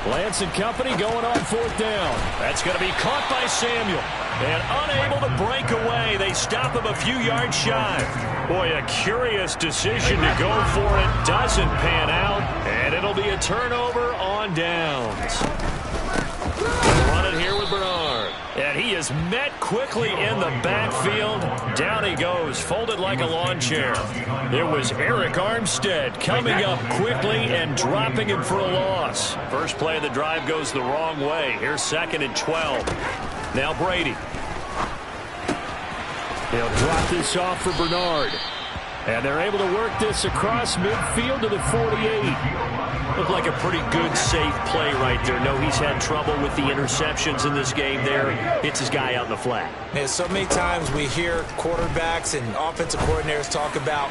Lance and company going on 4th down. That's going to be caught by Samuel. And unable to break away, they stop him a few yards shy. Boy, a curious decision to go for it. Doesn't pan out, and it'll be a turnover on downs. Run it here with Bernard. And he is met quickly in the backfield. Down he goes, folded like a lawn chair. It was Eric Armstead coming up quickly and dropping him for a loss. First play of the drive goes the wrong way. Here's 2nd and 12. Now Brady. He'll drop this off for Bernard. And they're able to work this across midfield to the 48. Looked like a pretty good, safe play right there. No, he's had trouble with the interceptions in this game there. Hits his guy out in the flat. Yeah, so many times we hear quarterbacks and offensive coordinators talk about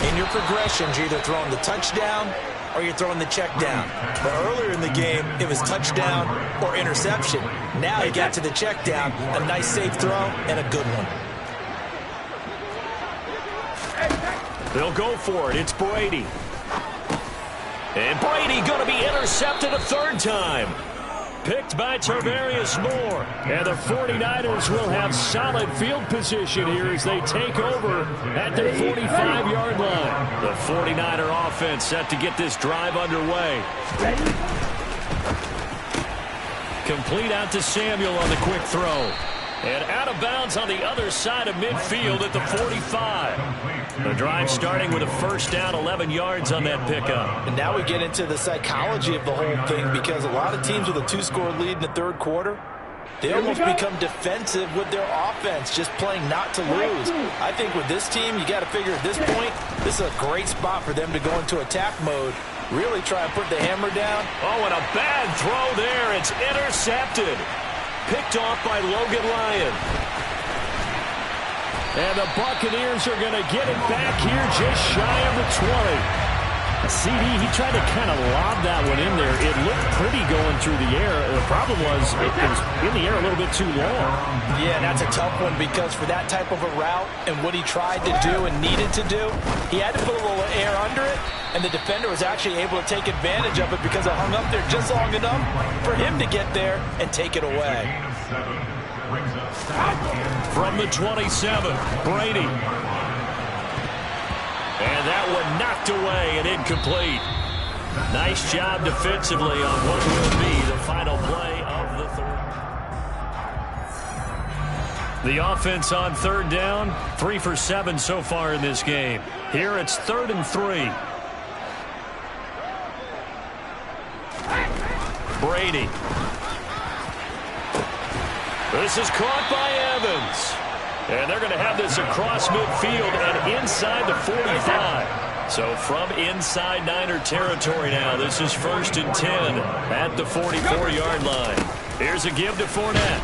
in your progressions, you're either throwing the touchdown or you're throwing the check down. But earlier in the game, it was touchdown or interception. Now he got to the check down, a nice safe throw and a good one. They'll go for it. It's Brady. And Brady going to be intercepted a 3rd time. Picked by Tarvarius Moore. And the 49ers will have solid field position here as they take over at their 45-yard line. The 49er offense set to get this drive underway. Complete out to Samuel on the quick throw. And out of bounds on the other side of midfield at the 45. The drive starting with a first down, 11 yards on that pickup. And now we get into the psychology of the whole thing because a lot of teams with a 2-score lead in the 3rd quarter, they almost become defensive with their offense, just playing not to lose. I think with this team, you got to figure at this point, this is a great spot for them to go into attack mode, really try and put the hammer down. Oh, and a bad throw there. It's intercepted. Picked off by Logan Lyon. And the Buccaneers are going to get it back here just shy of the 20. CD, he tried to kind of lob that one in there. It looked pretty going through the air. The problem was it was in the air a little bit too long. Yeah, and that's a tough one because for that type of a route and what he tried to do and needed to do, he had to put a little air under it, and the defender was actually able to take advantage of it because it hung up there just long enough for him to get there and take it away. From the 27, Brady. And that one knocked away and incomplete. Nice job defensively on what will be the final play of the 3rd. The offense on 3rd down, 3 for 7 so far in this game. Here it's 3rd and 3. Brady. This is caught by Evans. And they're going to have this across midfield and inside the 45. So from inside Niner territory now, this is 1st and 10 at the 44-yard line. Here's a give to Fournette.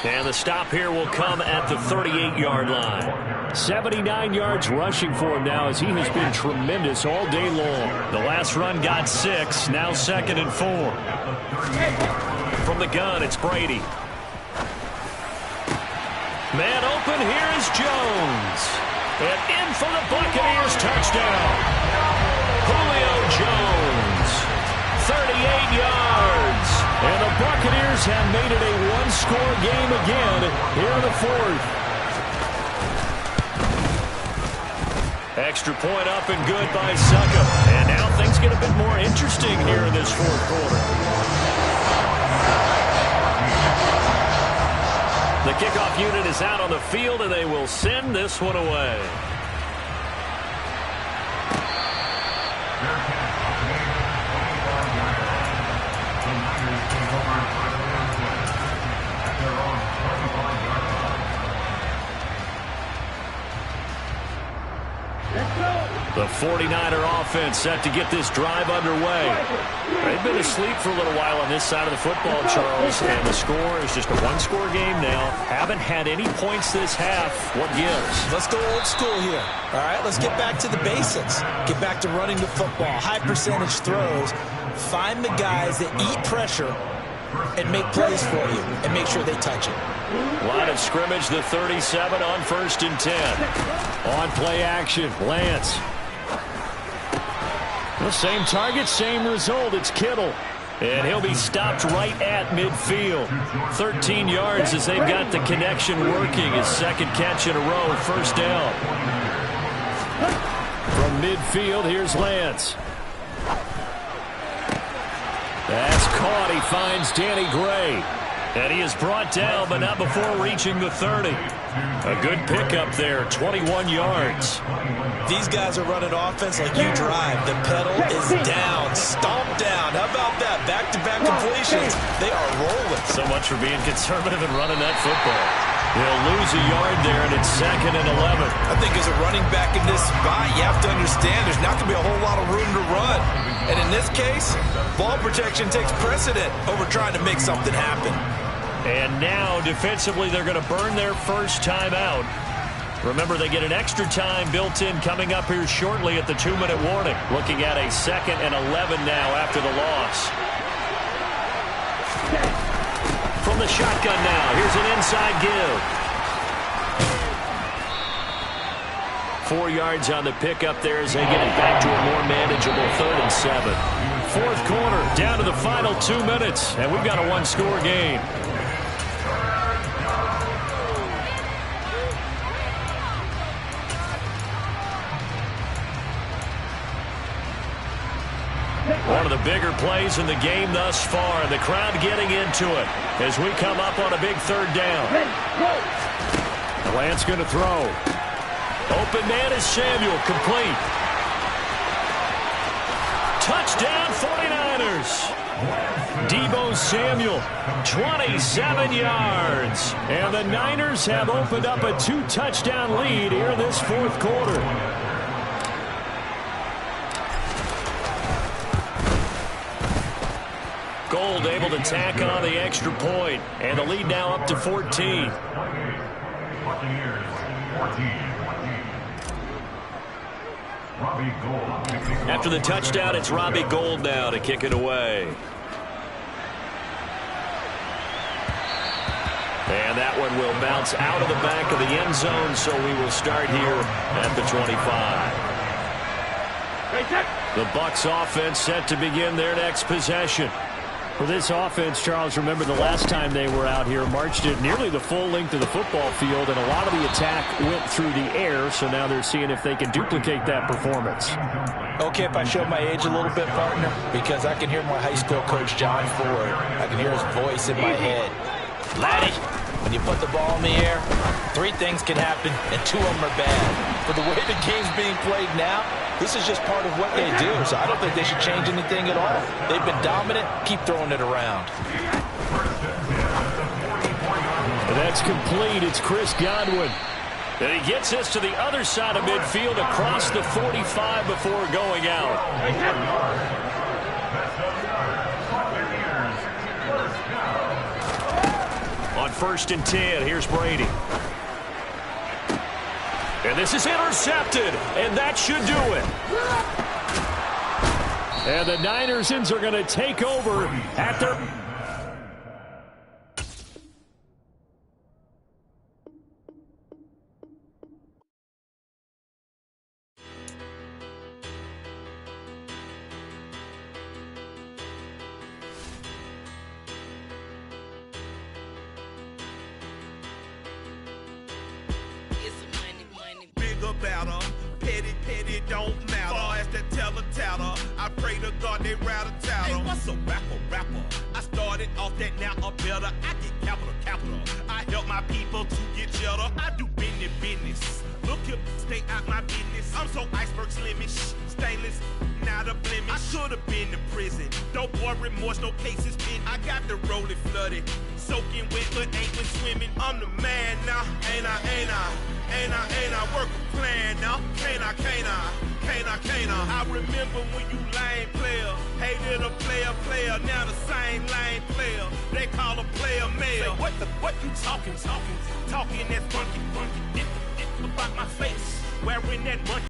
And the stop here will come at the 38-yard line. 79 yards rushing for him now as he has been tremendous all day long. The last run got 6, now 2nd and 4. From the gun, it's Brady. Man open, here is Jones. And in for the Buccaneers touchdown. Julio Jones, 38 yards. And the Buccaneers have made it a one-score game again here in the fourth. Extra point up and good by Succop. And now things get a bit more interesting here in this fourth quarter. The kickoff unit is out on the field, and they will send this one away. The 49er offense set to get this drive underway. They've been asleep for a little while on this side of the football, Charles, and the score is just a one-score game now. Haven't had any points this half. What gives? Let's go old school here. All right, let's get back to the basics. Get back to running the football, high percentage throws. Find the guys that eat pressure and make plays for you and make sure they touch it. Line of scrimmage, the 37 on 1st and 10. On play action, Lance. The same target, same result. It's Kittle. And he'll be stopped right at midfield. 13 yards as they've got the connection working. His second catch in a row, first down. From midfield, here's Lance. That's caught. He finds Danny Gray. And he is brought down, but not before reaching the 30. A good pickup there, 21 yards. These guys are running offense like you drive. The pedal is down, stomped down. How about that? Back-to-back completions. They are rolling. So much for being conservative and running that football. They'll lose a yard there, and it's 2nd and 11. I think as a running back in this spot, you have to understand there's not going to be a whole lot of room to run. And in this case, ball protection takes precedent over trying to make something happen. And now, defensively, they're going to burn their first time out. Remember, they get an extra time built in coming up here shortly at the 2-minute warning. Looking at a 2nd and 11 now after the loss. From the shotgun now, here's an inside give. 4 yards on the pickup there as they get it back to a more manageable 3rd and 7. Fourth quarter, down to the final 2 minutes, and we've got a one-score game. One of the bigger plays in the game thus far. The crowd getting into it as we come up on a big 3rd down. Lance going to throw. Open man is Samuel, complete. Touchdown 49ers. Deebo Samuel, 27 yards. And the Niners have opened up a 2-touchdown lead here in this fourth quarter. Gold able to tack on the extra point, and the lead now up to 14. After the touchdown, it's Robbie Gould now to kick it away. And that one will bounce out of the back of the end zone, so we will start here at the 25. The Bucs offense set to begin their next possession. For this offense, Charles, remember the last time they were out here, marched it nearly the full length of the football field, and a lot of the attack went through the air, so now they're seeing if they can duplicate that performance. Okay, if I show my age a little bit, partner, because I can hear my high school coach, John Ford. I can hear his voice in my head. Laddie, when you put the ball in the air, 3 things can happen, and 2 of them are bad. For the way the game's being played now, this is just part of what they do, so I don't think they should change anything at all. They've been dominant. Keep throwing it around. And that's complete. It's Chris Godwin. And he gets us to the other side of midfield across the 45 before going out. On 1st and 10, here's Brady. And this is intercepted, and that should do it. And the Niners are going to take over at their don't matter. Far as that tatter, I pray to God they rattle tattle. Hey, what's a rapper? I started off that, now I'm better. I get capital. I help my people to get cheddar. I do business. Look here, stay out my business. I'm so iceberg slimish, stainless, not a blemish. I should have been to prison. No more remorse, no cases pinned. I got the rolling flooded, soaking wet, but ain't been swimming. I'm the man now, ain't I? Work a plan now, can't I? I remember when you lame player, hated a player, now the same lame player. They call a player mayor. Say, what you talking? Talking that funky, about my face, wearing that monkey.